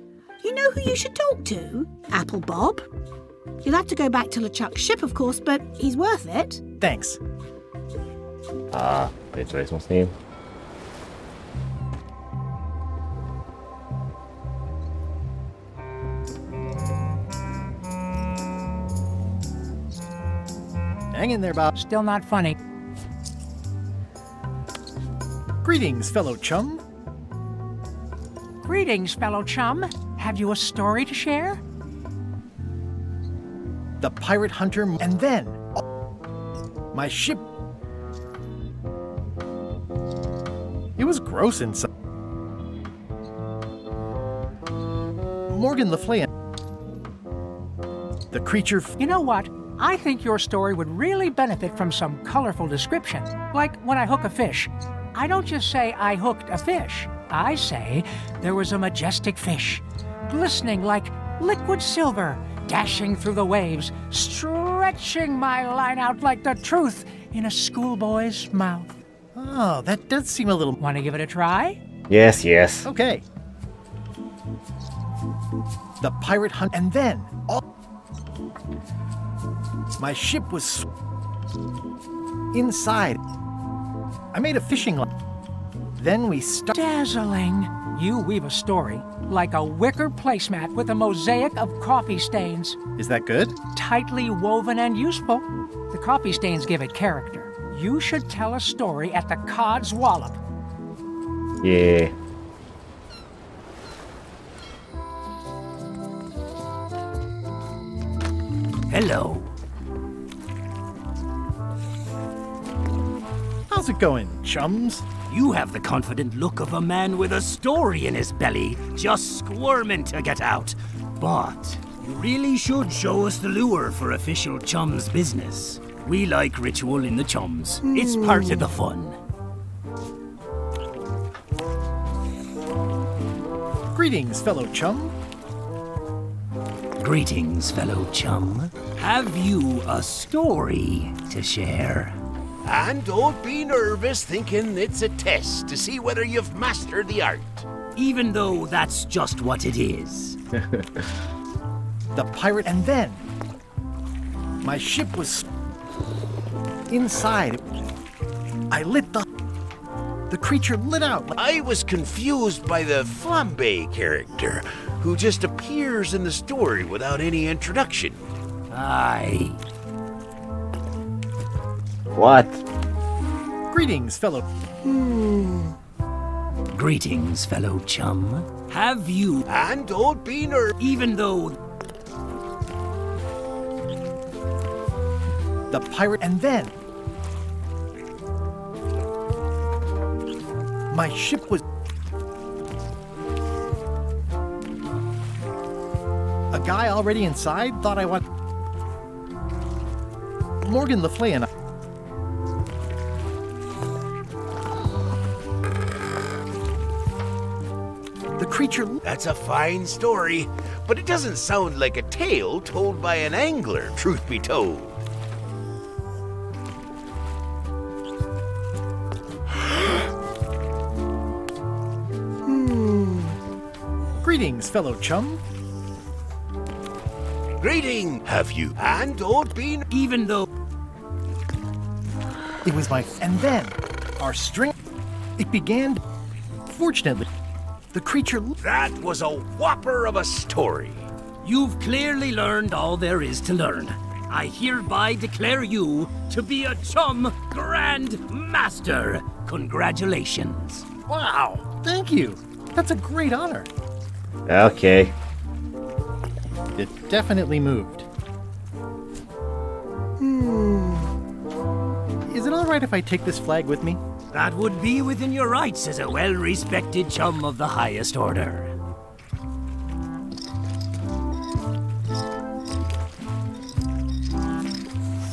You know who you should talk to? Apple Bob. You'll have to go back to LeChuck's ship, of course, but he's worth it. Thanks. Jetzt weiß man's nehmen. Hang in there, Bob. Still not funny. Greetings, fellow chum. Greetings, fellow chum. Have you a story to share? The pirate hunter, and then my ship. It was gross inside. Morgan Le Fay. The creature. You know what? I think your story would really benefit from some colorful description. Like when I hook a fish. I don't just say I hooked a fish. I say there was a majestic fish, glistening like liquid silver, dashing through the waves, stretching my line out like the truth in a schoolboy's mouth. Oh, that does seem a little... Want to give it a try? Yes. Okay. The pirate hunt, and then my ship was inside. I made a fishing line. Then we started. Dazzling. You weave a story like a wicker placemat with a mosaic of coffee stains. Is that good? Tightly woven and useful. The coffee stains give it character. You should tell a story at the Cod's Wallop. Yeah. Hello. How's it going, chums? You have the confident look of a man with a story in his belly, just squirming to get out. But you really should show us the lure for official chums business. We like ritual in the chums. It's part of the fun. Greetings, fellow chum. Greetings, fellow chum. Have you a story to share? And don't be nervous thinking it's a test to see whether you've mastered the art. Even though that's just what it is. The pirate, and then my ship was inside. I lit the creature lit out. I was confused by the flambe character, who just appears in the story without any introduction. Aye. What? Greetings, fellow. Greetings, fellow chum. Have you... And don't be nervous. Even though... The pirate, and then my ship was... A guy already inside thought I want... Morgan Le Fay and I... The creature... That's a fine story, but it doesn't sound like a tale told by an angler, truth be told. Greetings, fellow chum. Greeting, have you and old been even though... It was my... And then, our string... It began... Fortunately, the creature... That was a whopper of a story. You've clearly learned all there is to learn. I hereby declare you to be a chum grand master. Congratulations. Wow, thank you. That's a great honor. Okay. It definitely moved. Is it alright if I take this flag with me? That would be within your rights as a well-respected chum of the highest order.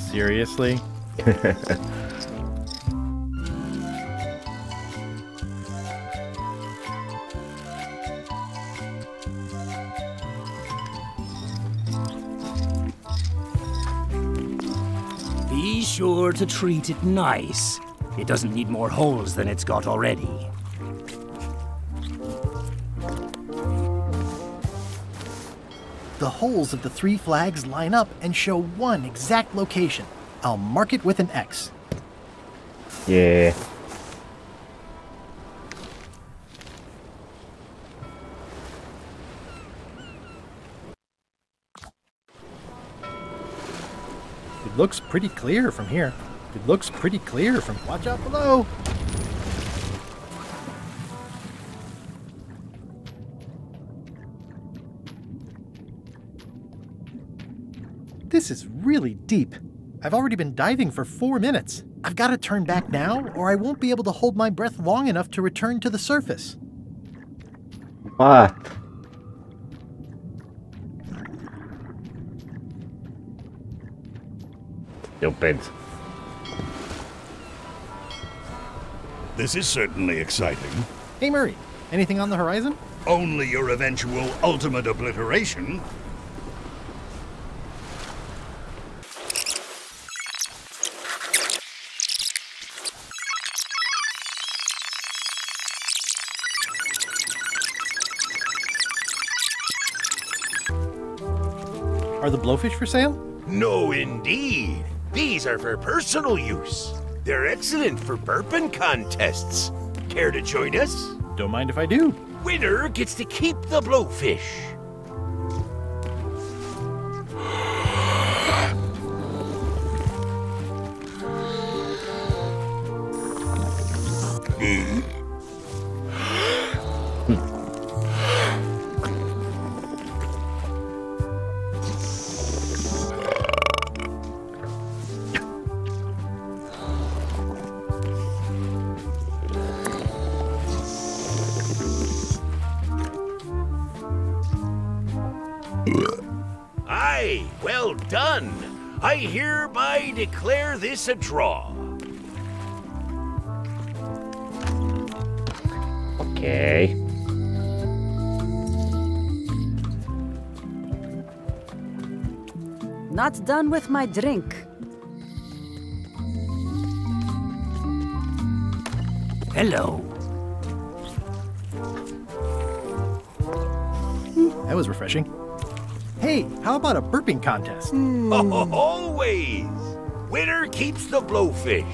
Seriously? Be sure to treat it nice. It doesn't need more holes than it's got already. The holes of the 3 flags line up and show one exact location. I'll mark it with an X. Yeah. It looks pretty clear from here. It looks pretty clear from... Watch out below! This is really deep. I've already been diving for 4 minutes. I've got to turn back now, or I won't be able to hold my breath long enough to return to the surface. What? Stupid. This is certainly exciting. Hey Murray, anything on the horizon? Only your eventual ultimate obliteration. Are the blowfish for sale? No, indeed. These are for personal use. They're excellent for burping contests. Care to join us? Don't mind if I do. Winner gets to keep the blowfish. Aye, well done. I hereby declare this a draw. Okay. Not done with my drink. Hello. That was refreshing. Hey, how about a burping contest? Always! Winner keeps the blowfish.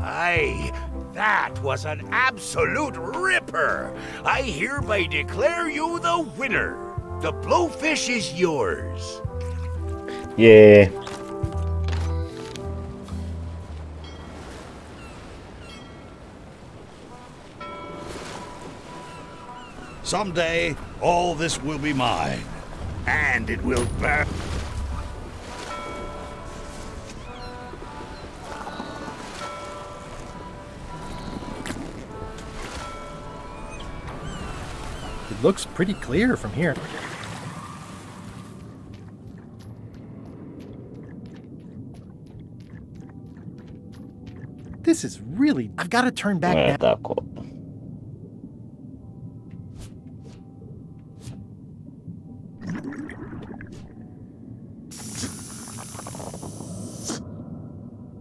Aye, that was an absolute ripper. I hereby declare you the winner. The blowfish is yours. Yeah. Someday, all this will be mine. And it will burn. It looks pretty clear from here. This is really... I've got to turn back now.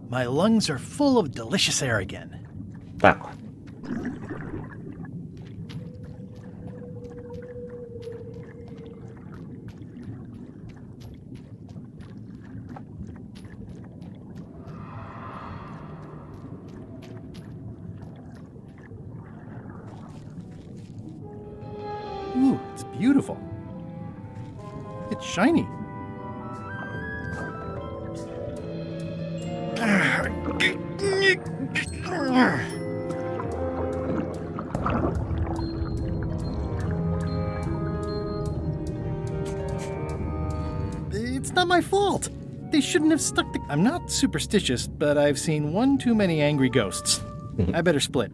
My lungs are full of delicious air again. Tako. Ooh, it's beautiful. It's shiny. It's not my fault. They shouldn't have stuck the... I'm not superstitious, but I've seen one too many angry ghosts. I better split.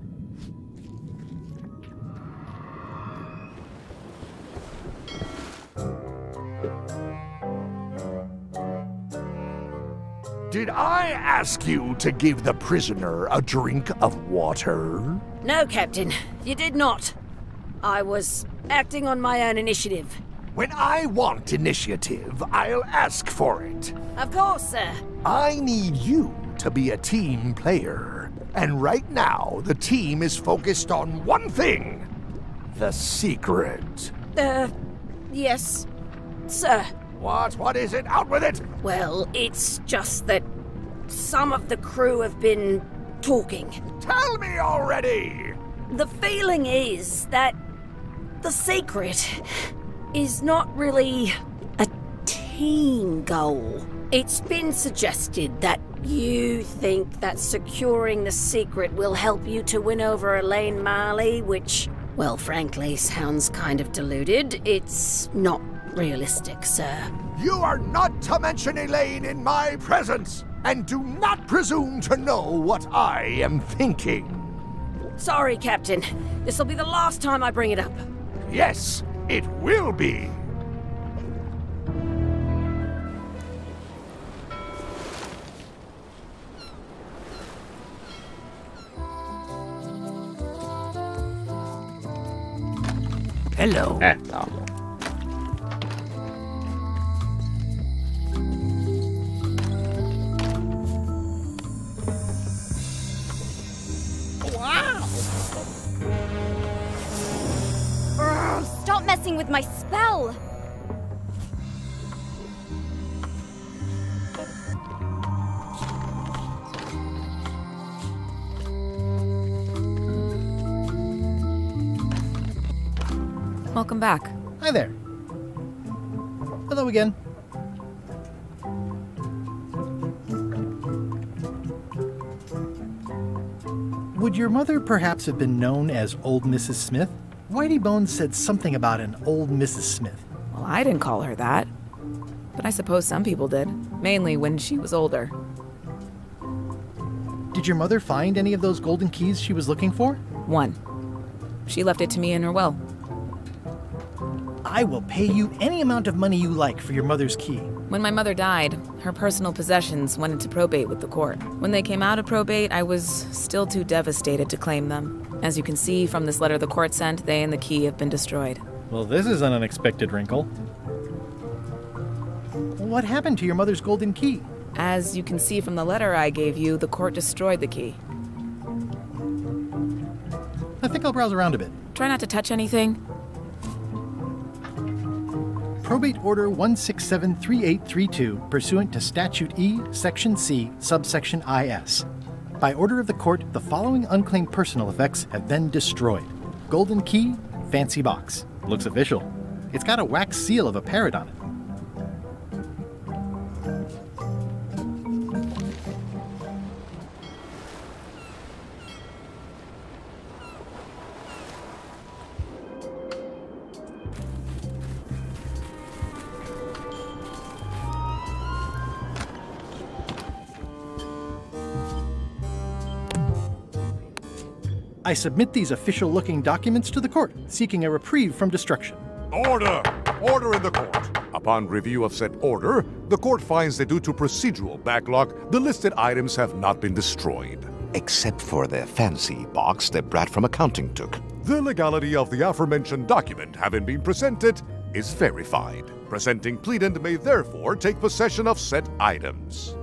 Did I ask you to give the prisoner a drink of water? No, Captain, you did not. I was acting on my own initiative. When I want initiative, I'll ask for it. Of course, sir. I need you to be a team player. And right now, the team is focused on one thing. The secret. Yes, sir. What is it? Out with it! Well, it's just that some of the crew have been talking. Tell me already! The feeling is that the secret is not really a team goal. It's been suggested that you think that securing the secret will help you to win over Elaine Marley, which, well, frankly, sounds kind of deluded. It's not realistic, sir. You are not to mention Elaine in my presence, and do not presume to know what I am thinking. Sorry, Captain. This'll be the last time I bring it up. Yes, it will be. Hello. Stop messing with my spell! Welcome back. Hi there. Hello again. Would your mother perhaps have been known as Old Mrs. Smith? Whitey Bones said something about an Old Mrs. Smith. Well, I didn't call her that. But I suppose some people did. Mainly when she was older. Did your mother find any of those golden keys she was looking for? One. She left it to me in her will. I will pay you any amount of money you like for your mother's key. When my mother died, her personal possessions went into probate with the court. When they came out of probate, I was still too devastated to claim them. As you can see from this letter the court sent, they and the key have been destroyed. Well, this is an unexpected wrinkle. What happened to your mother's golden key? As you can see from the letter I gave you, the court destroyed the key. I think I'll browse around a bit. Try not to touch anything. Probate Order 1673832, pursuant to Statute E, Section C, subsection IS. By order of the court, the following unclaimed personal effects have been destroyed. Golden key, fancy box. Looks official. It's got a wax seal of a parrot on it. I submit these official-looking documents to the court, seeking a reprieve from destruction. Order! Order in the court. Upon review of said order, the court finds that due to procedural backlog, the listed items have not been destroyed. Except for the fancy box the brat from accounting took. The legality of the aforementioned document having been presented is verified. Presenting pleadant may therefore take possession of said items.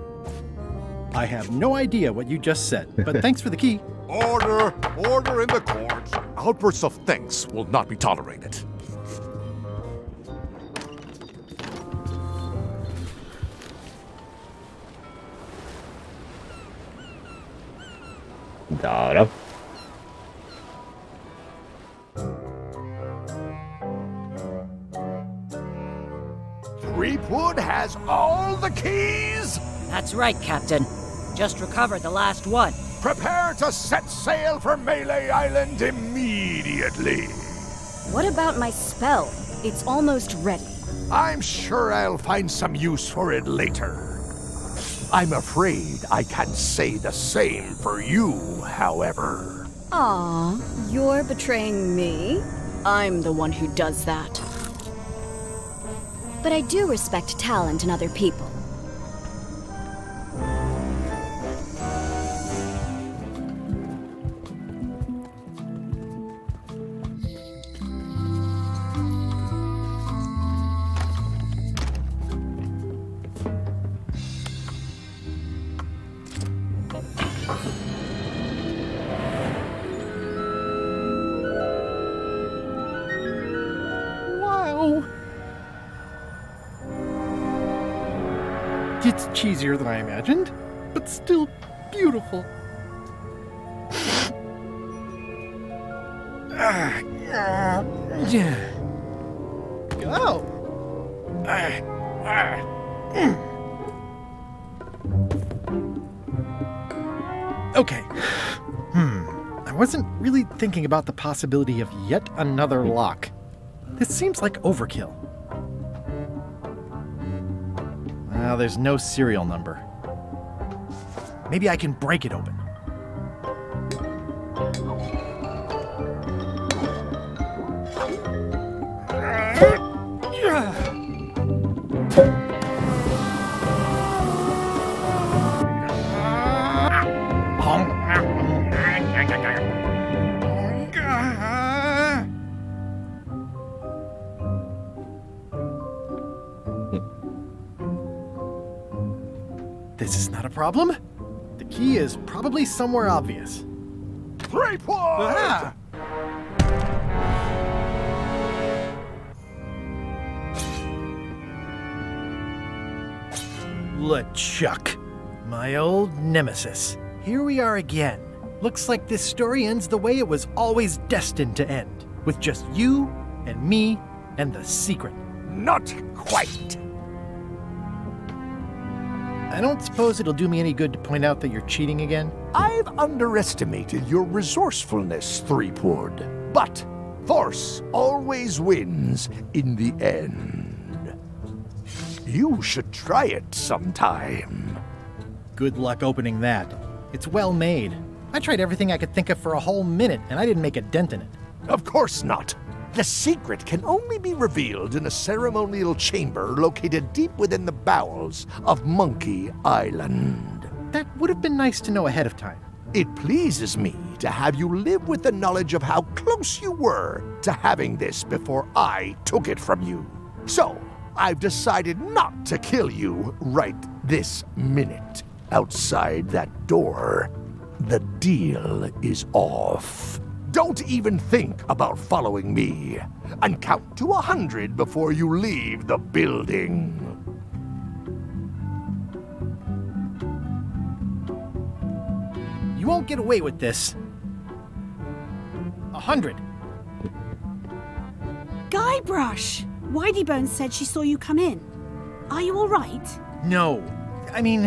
I have no idea what you just said, but thanks for the key. Order! Order in the court! Outbursts of thanks will not be tolerated. Dobro. Threepwood has all the keys? That's right, Captain. Just recovered the last one. Prepare to set sail for Melee Island immediately. What about my spell? It's almost ready. I'm sure I'll find some use for it later. I'm afraid I can't say the same for you, however. Aw, you're betraying me? I'm the one who does that. But I do respect talent in other people. It's cheesier than I imagined, but still beautiful. Oh! Okay. I wasn't really thinking about the possibility of yet another lock. This seems like overkill. Well, there's no serial number. Maybe I can break it open. This is not a problem. The key is probably somewhere obvious. Threepwood! Ah! LeChuck, my old nemesis. Here we are again. Looks like this story ends the way it was always destined to end, with just you and me and the secret. Not quite. I don't suppose it'll do me any good to point out that you're cheating again? I've underestimated your resourcefulness, Threepwood. But force always wins in the end. You should try it sometime. Good luck opening that. It's well made. I tried everything I could think of for a whole minute, and I didn't make a dent in it. Of course not. The secret can only be revealed in a ceremonial chamber located deep within the bowels of Monkey Island. That would have been nice to know ahead of time. It pleases me to have you live with the knowledge of how close you were to having this before I took it from you. So, I've decided not to kill you right this minute. Outside that door, the deal is off. Don't even think about following me, and count to 100 before you leave the building. You won't get away with this. 100. Guybrush! Whiteybones said she saw you come in. Are you all right? No. I mean,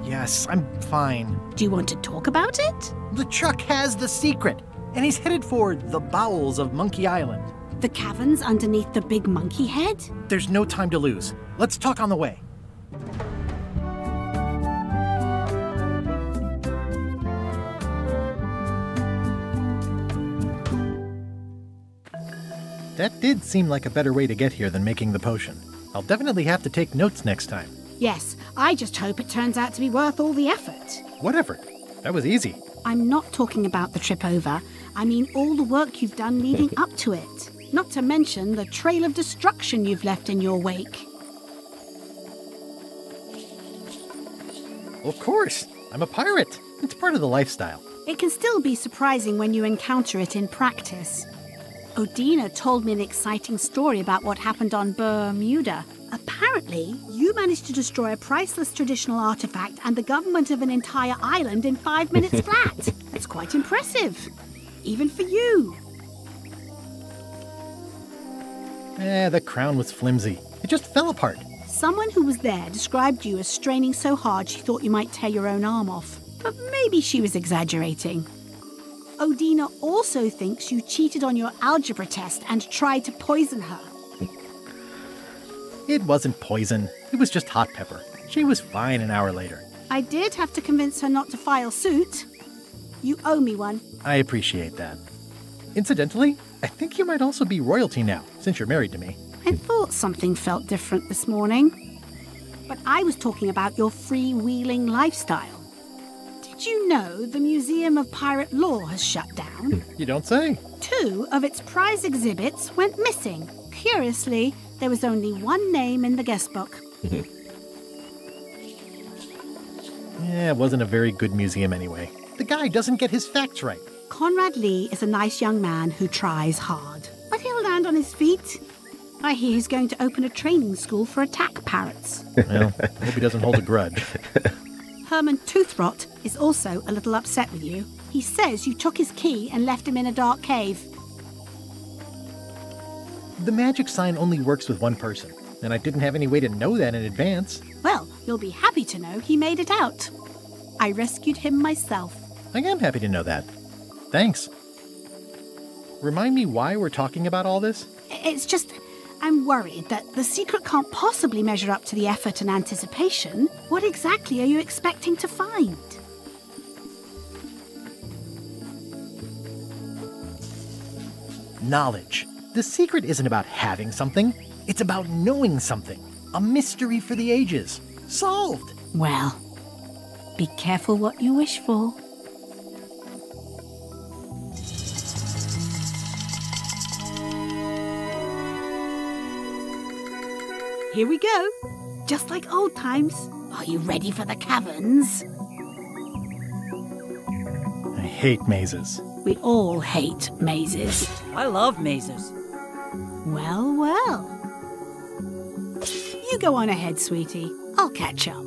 yes, I'm fine. Do you want to talk about it? LeChuck has the secret, and he's headed for the bowels of Monkey Island. The caverns underneath the big monkey head? There's no time to lose. Let's talk on the way. That did seem like a better way to get here than making the potion. I'll definitely have to take notes next time. Yes, I just hope it turns out to be worth all the effort. Whatever. That was easy. I'm not talking about the trip over. I mean all the work you've done leading up to it. Not to mention the trail of destruction you've left in your wake. Of course. I'm a pirate. It's part of the lifestyle. It can still be surprising when you encounter it in practice. Odina told me an exciting story about what happened on Bermuda. Apparently, you managed to destroy a priceless traditional artifact and the government of an entire island in 5 minutes flat. That's quite impressive. Even for you. The crown was flimsy. It just fell apart. Someone who was there described you as straining so hard she thought you might tear your own arm off. But maybe she was exaggerating. Odina also thinks you cheated on your algebra test and tried to poison her. It wasn't poison. It was just hot pepper. She was fine an hour later. I did have to convince her not to file suit. You owe me one. I appreciate that. Incidentally, I think you might also be royalty now, since you're married to me. I thought something felt different this morning. But I was talking about your freewheeling lifestyle. Did you know the Museum of Pirate Lore has shut down? You don't say. 2 of its prize exhibits went missing. Curiously, there was only one name in the guest book. It wasn't a very good museum anyway. The guy doesn't get his facts right. Conrad Lee is a nice young man who tries hard. But he'll land on his feet. I hear he's going to open a training school for attack parrots. Well, I hope he doesn't hold a grudge. Herman Toothrot is also a little upset with you. He says you took his key and left him in a dark cave. The magic sign only works with one person, and I didn't have any way to know that in advance. Well, you'll be happy to know he made it out. I rescued him myself. I am happy to know that. Thanks. Remind me why we're talking about all this? It's just, I'm worried that the secret can't possibly measure up to the effort and anticipation. What exactly are you expecting to find? Knowledge. The secret isn't about having something. It's about knowing something. A mystery for the ages. Solved. Well, be careful what you wish for. Here we go. Just like old times. Are you ready for the caverns? I hate mazes. We all hate mazes. I love mazes. Well, well. You go on ahead, sweetie. I'll catch up.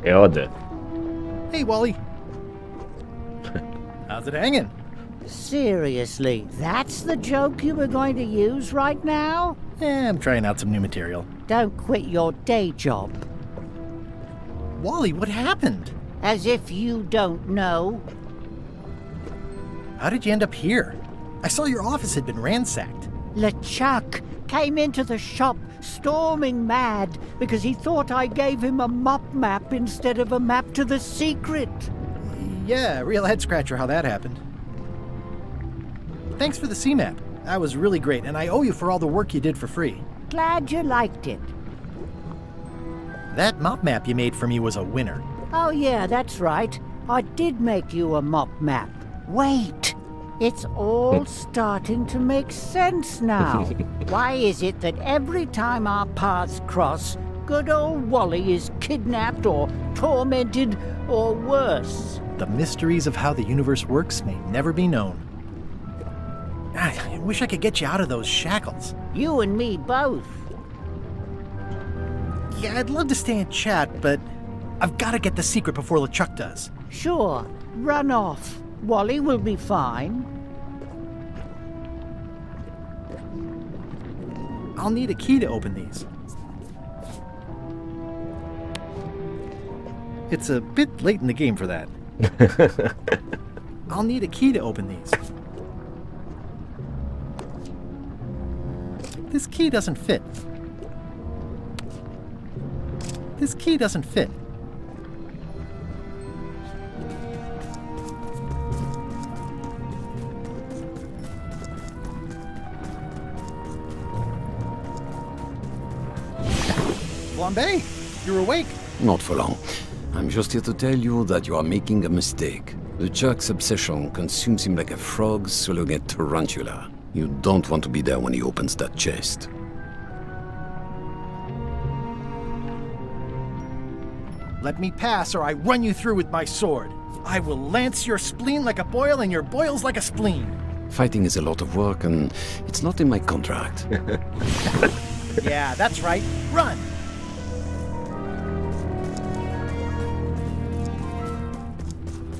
E ode. Hey, Wally. How's it hanging? Seriously, that's the joke you were going to use right now? I'm trying out some new material. Don't quit your day job. Wally, what happened? As if you don't know. How did you end up here? I saw your office had been ransacked. LeChuck came into the shop storming mad because he thought I gave him a mop map instead of a map to the secret. Yeah, real head-scratcher how that happened. Thanks for the C-map. That was really great, and I owe you for all the work you did for free. Glad you liked it. That mop map you made for me was a winner. Oh yeah, that's right. I did make you a mop map. Wait, it's all starting to make sense now. Why is it that every time our paths cross, good old Wally is kidnapped or tormented or worse? The mysteries of how the universe works may never be known. Wish I could get you out of those shackles. You and me both. Yeah, I'd love to stay and chat, but I've got to get the secret before LeChuck does. Sure, run off. Wally will be fine. I'll need a key to open these. It's a bit late in the game for that. I'll need a key to open these. This key doesn't fit. This key doesn't fit. Flambe, you're awake. Not for long. I'm just here to tell you that you are making a mistake. LeChuck's obsession consumes him like a frog swallowing a tarantula. You don't want to be there when he opens that chest. Let me pass or I run you through with my sword. I will lance your spleen like a boil and your boils like a spleen. Fighting is a lot of work and it's not in my contract. Yeah, that's right. Run!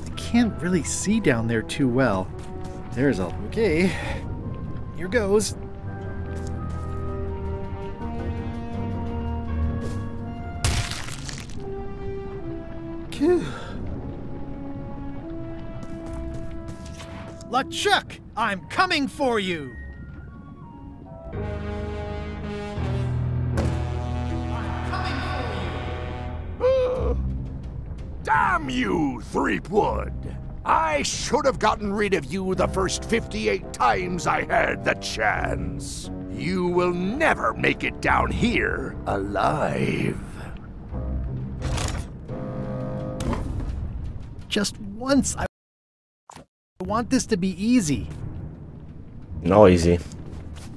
I can't really see down there too well. There's a... Okay. Here goes. LeChuck, I'm coming for you! Damn you, Threepwood! I should have gotten rid of you the first 58 times I had the chance. You will never make it down here alive. Just once, I want this to be easy. No easy.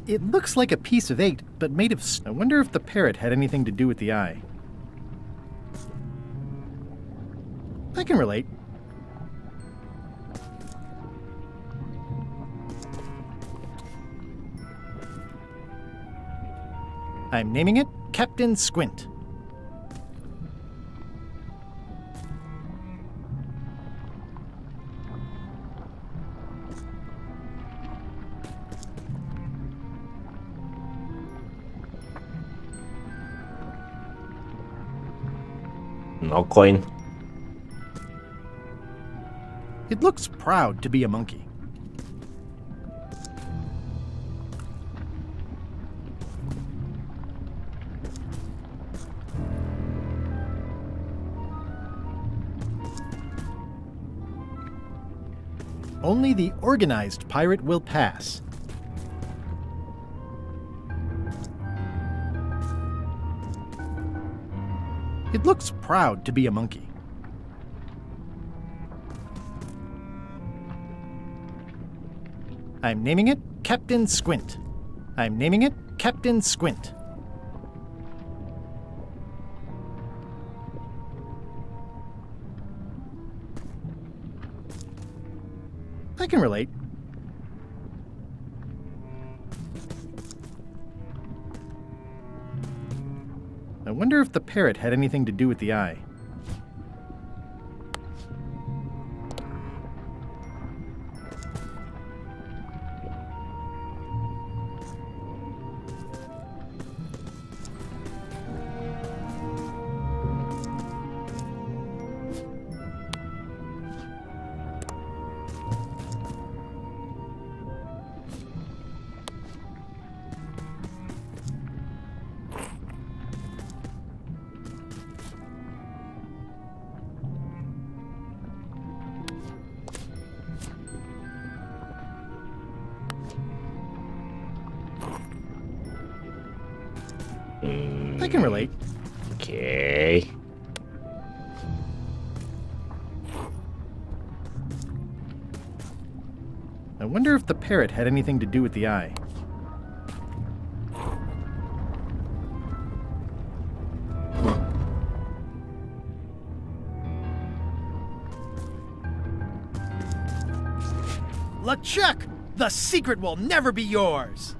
It looks like a piece of 8, but made of... I wonder if the parrot had anything to do with the eye. I can relate. I'm naming it Captain Squint. No coin. It looks proud to be a monkey. Only the organized pirate will pass. It looks proud to be a monkey. I'm naming it Captain Squint. I'm naming it Captain Squint. I can relate. I wonder if the parrot had anything to do with the eye. I can relate. Okay. I wonder if the parrot had anything to do with the eye. LeChuck, The secret will never be yours!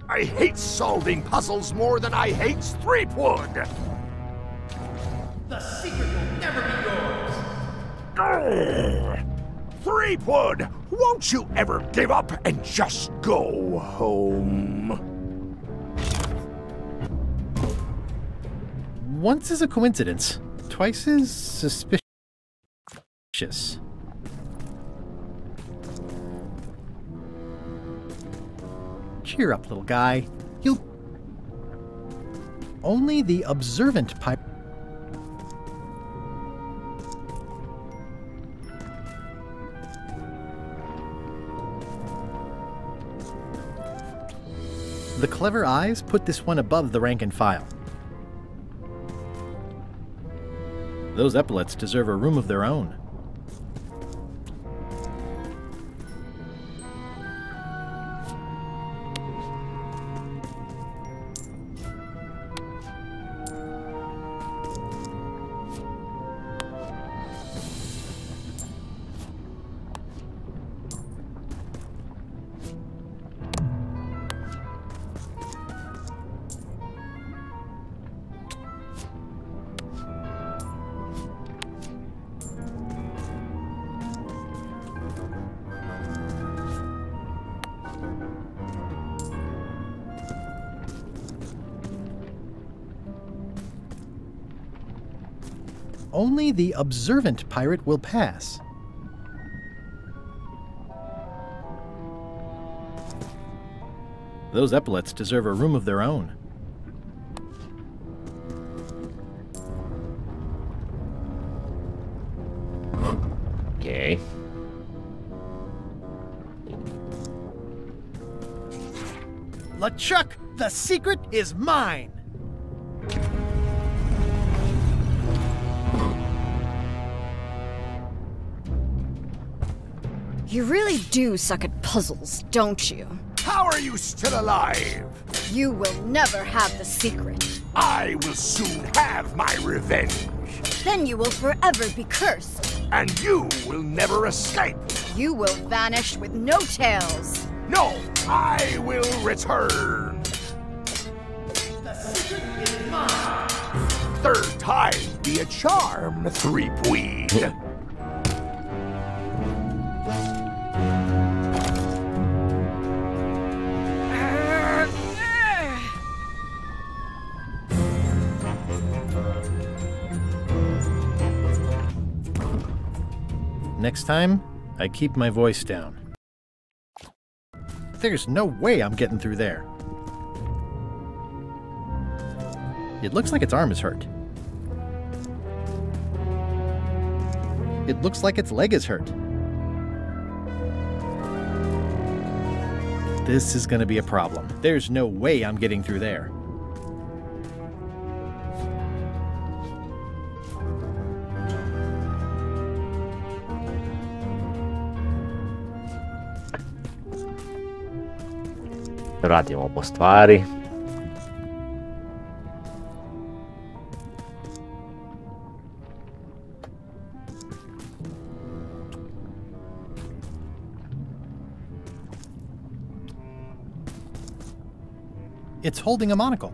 I hate solving puzzles more than I hate Threepwood! The secret will never be yours! Threepwood, won't you ever give up and just go home? Once is a coincidence, twice is suspicious. Cheer up, little guy. You'll... Only the observant pirate... The clever eyes put this one above the rank and file. Those epaulets deserve a room of their own. Only the observant pirate will pass. Those epaulets deserve a room of their own. Okay. LeChuck, the secret is mine! You really do suck at puzzles, don't you? How are you still alive? You will never have the secret. I will soon have my revenge. Then you will forever be cursed. And you will never escape. You will vanish with no tails. No, I will return. The secret is mine. Third time be a charm, Threepweed. Next time, I keep my voice down. There's no way I'm getting through there. It looks like its arm is hurt. It looks like its leg is hurt. This is gonna be a problem. There's no way I'm getting through there. Radimo po stvari. It's holding a monocle.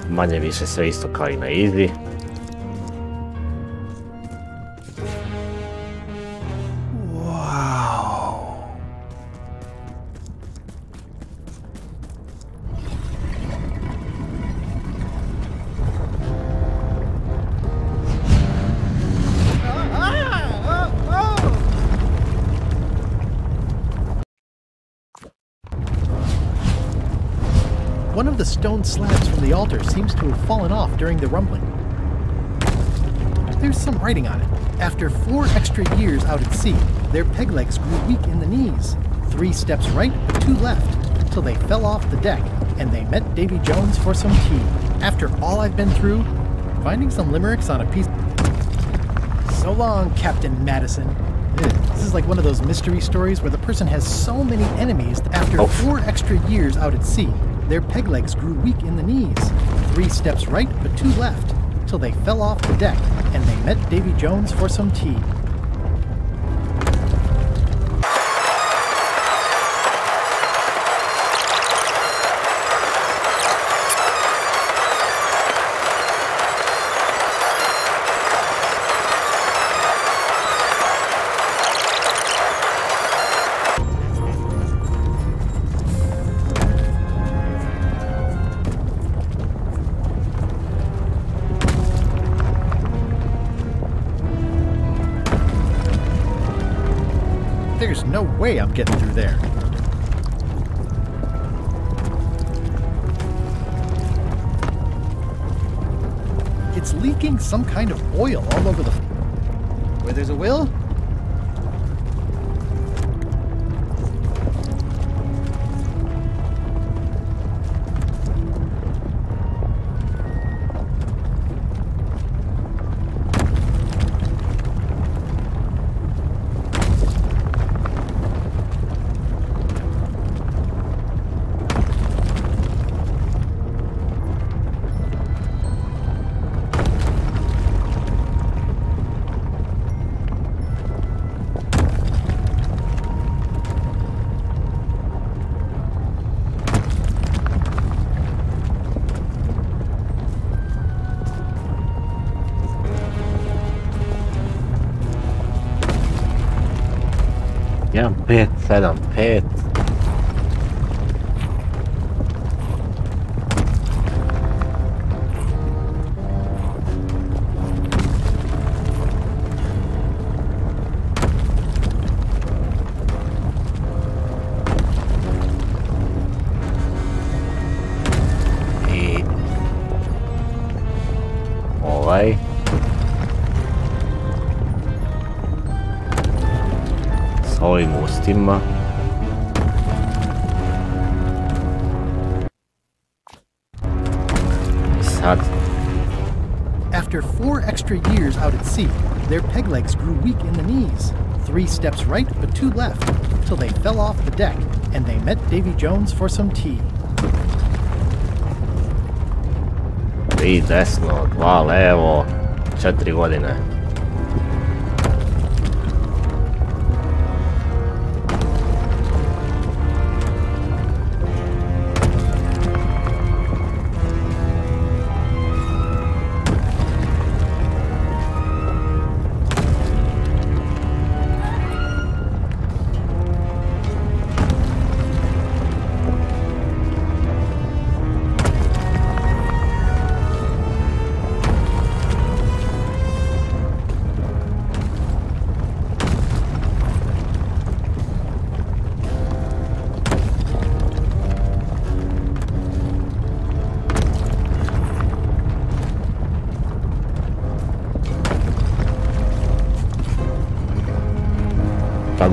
Manje više sve isto kao i na Easy. One of the stone slabs from the altar seems to have fallen off during the rumbling. There's some writing on it. After 4 extra years out at sea, their peg legs grew weak in the knees. 3 steps right, but 2 left, till they fell off the deck, and they met Davy Jones for some tea. After all I've been through, finding some limericks on a piece... So long, Captain Madison. This is like one of those mystery stories where the person has so many enemies that after 4 extra years out at sea, their peg legs grew weak in the knees. 3 steps right, but 2 left, till they fell off the deck, and they met Davy Jones for some tea. There's no way I'm getting through there. It's leaking some kind of oil all over the... Where there's a will, Ja, 5, 7, 5. I ovaj s ovim ustima sad. After 4 extra years out at sea, their peg legs grew weak in the knees. 3 steps right, but 2 left, till they fell off the deck, and they met Davy Jones for some tea. 3 desno, 2 levo, 4 godine.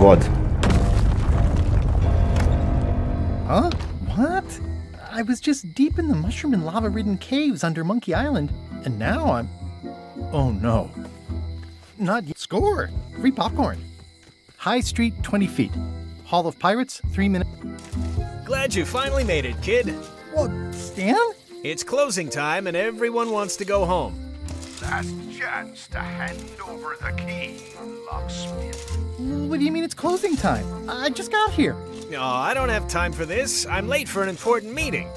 God. Huh? What? I was just deep in the mushroom and lava-ridden caves under Monkey Island, and now I'm... Oh no. Not yet. Score! Free popcorn. High Street, 20 feet. Hall of Pirates, 3 minutes. Glad you finally made it, kid. What, Stan? It's closing time and everyone wants to go home. Last chance to hand over the key, locksmith. What do you mean it's closing time? I just got here. No, I don't have time for this. I'm late for an important meeting.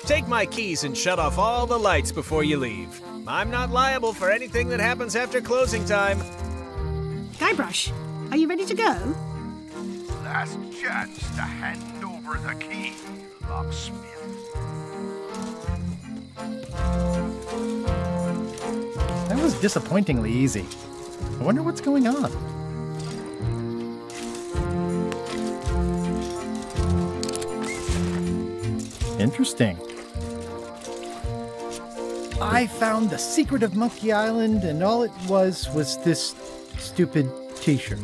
Take my keys and shut off all the lights before you leave. I'm not liable for anything that happens after closing time. Guybrush, are you ready to go? Last chance to hand over the key, locksmith. That was disappointingly easy. I wonder what's going on. Interesting. I found the secret of Monkey Island, and all it was this stupid t-shirt.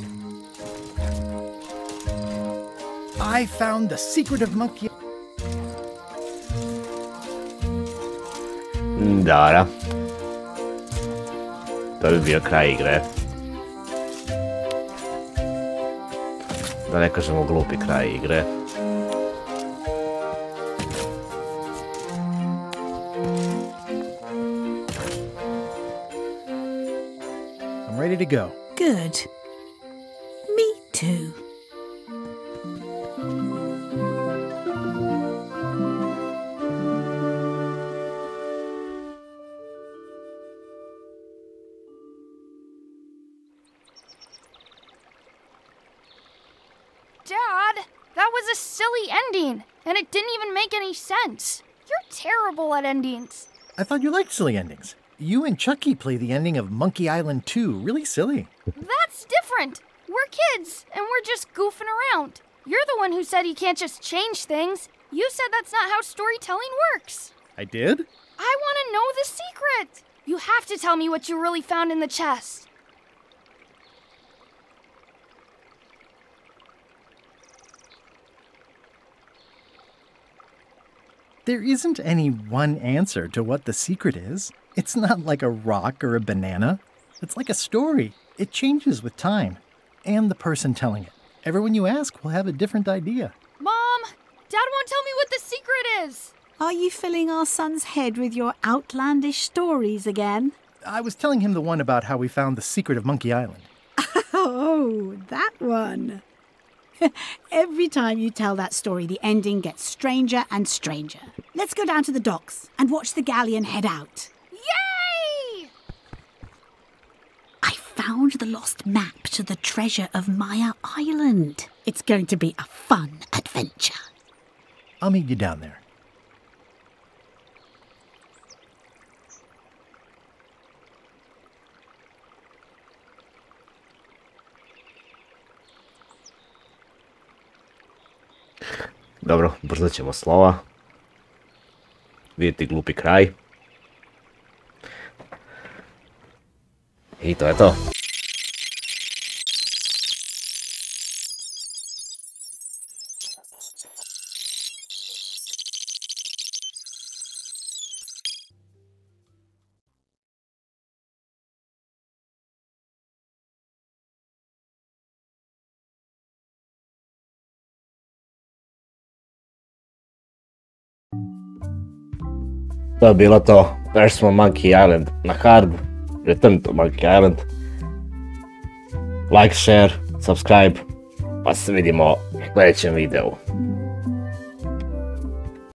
I found the secret of Monkey Island. Dobro. To bi bio kraj igre. Da ne kažemo glupi kraj igre. I'm ready to go. Good. Me too. Dad, that was a silly ending, and it didn't even make any sense. You're terrible at endings. I thought you liked silly endings. You and Chucky play the ending of Monkey Island 2 really silly. That's different. We're kids, and we're just goofing around. You're the one who said you can't just change things. You said that's not how storytelling works. I did? I want to know the secret. You have to tell me what you really found in the chest. There isn't any one answer to what the secret is. It's not like a rock or a banana. It's like a story. It changes with time and the person telling it. Everyone you ask will have a different idea. Mom, Dad won't tell me what the secret is. Are you filling our son's head with your outlandish stories again? I was telling him the one about how we found the secret of Monkey Island. Oh, that one. Every time you tell that story, the ending gets stranger and stranger. Let's go down to the docks and watch the galleon head out. Yay! I found the lost map to the treasure of Maya Island. It's going to be a fun adventure. I'll meet you down there. Dobro, brzo ćemo slova. Vidjeti glupi kraj. I to je to. To je bilo to. Prešli smo Monkey Island na hard. Return to Monkey Island. Like, share, subscribe. Pa se vidimo u sljedećem videu.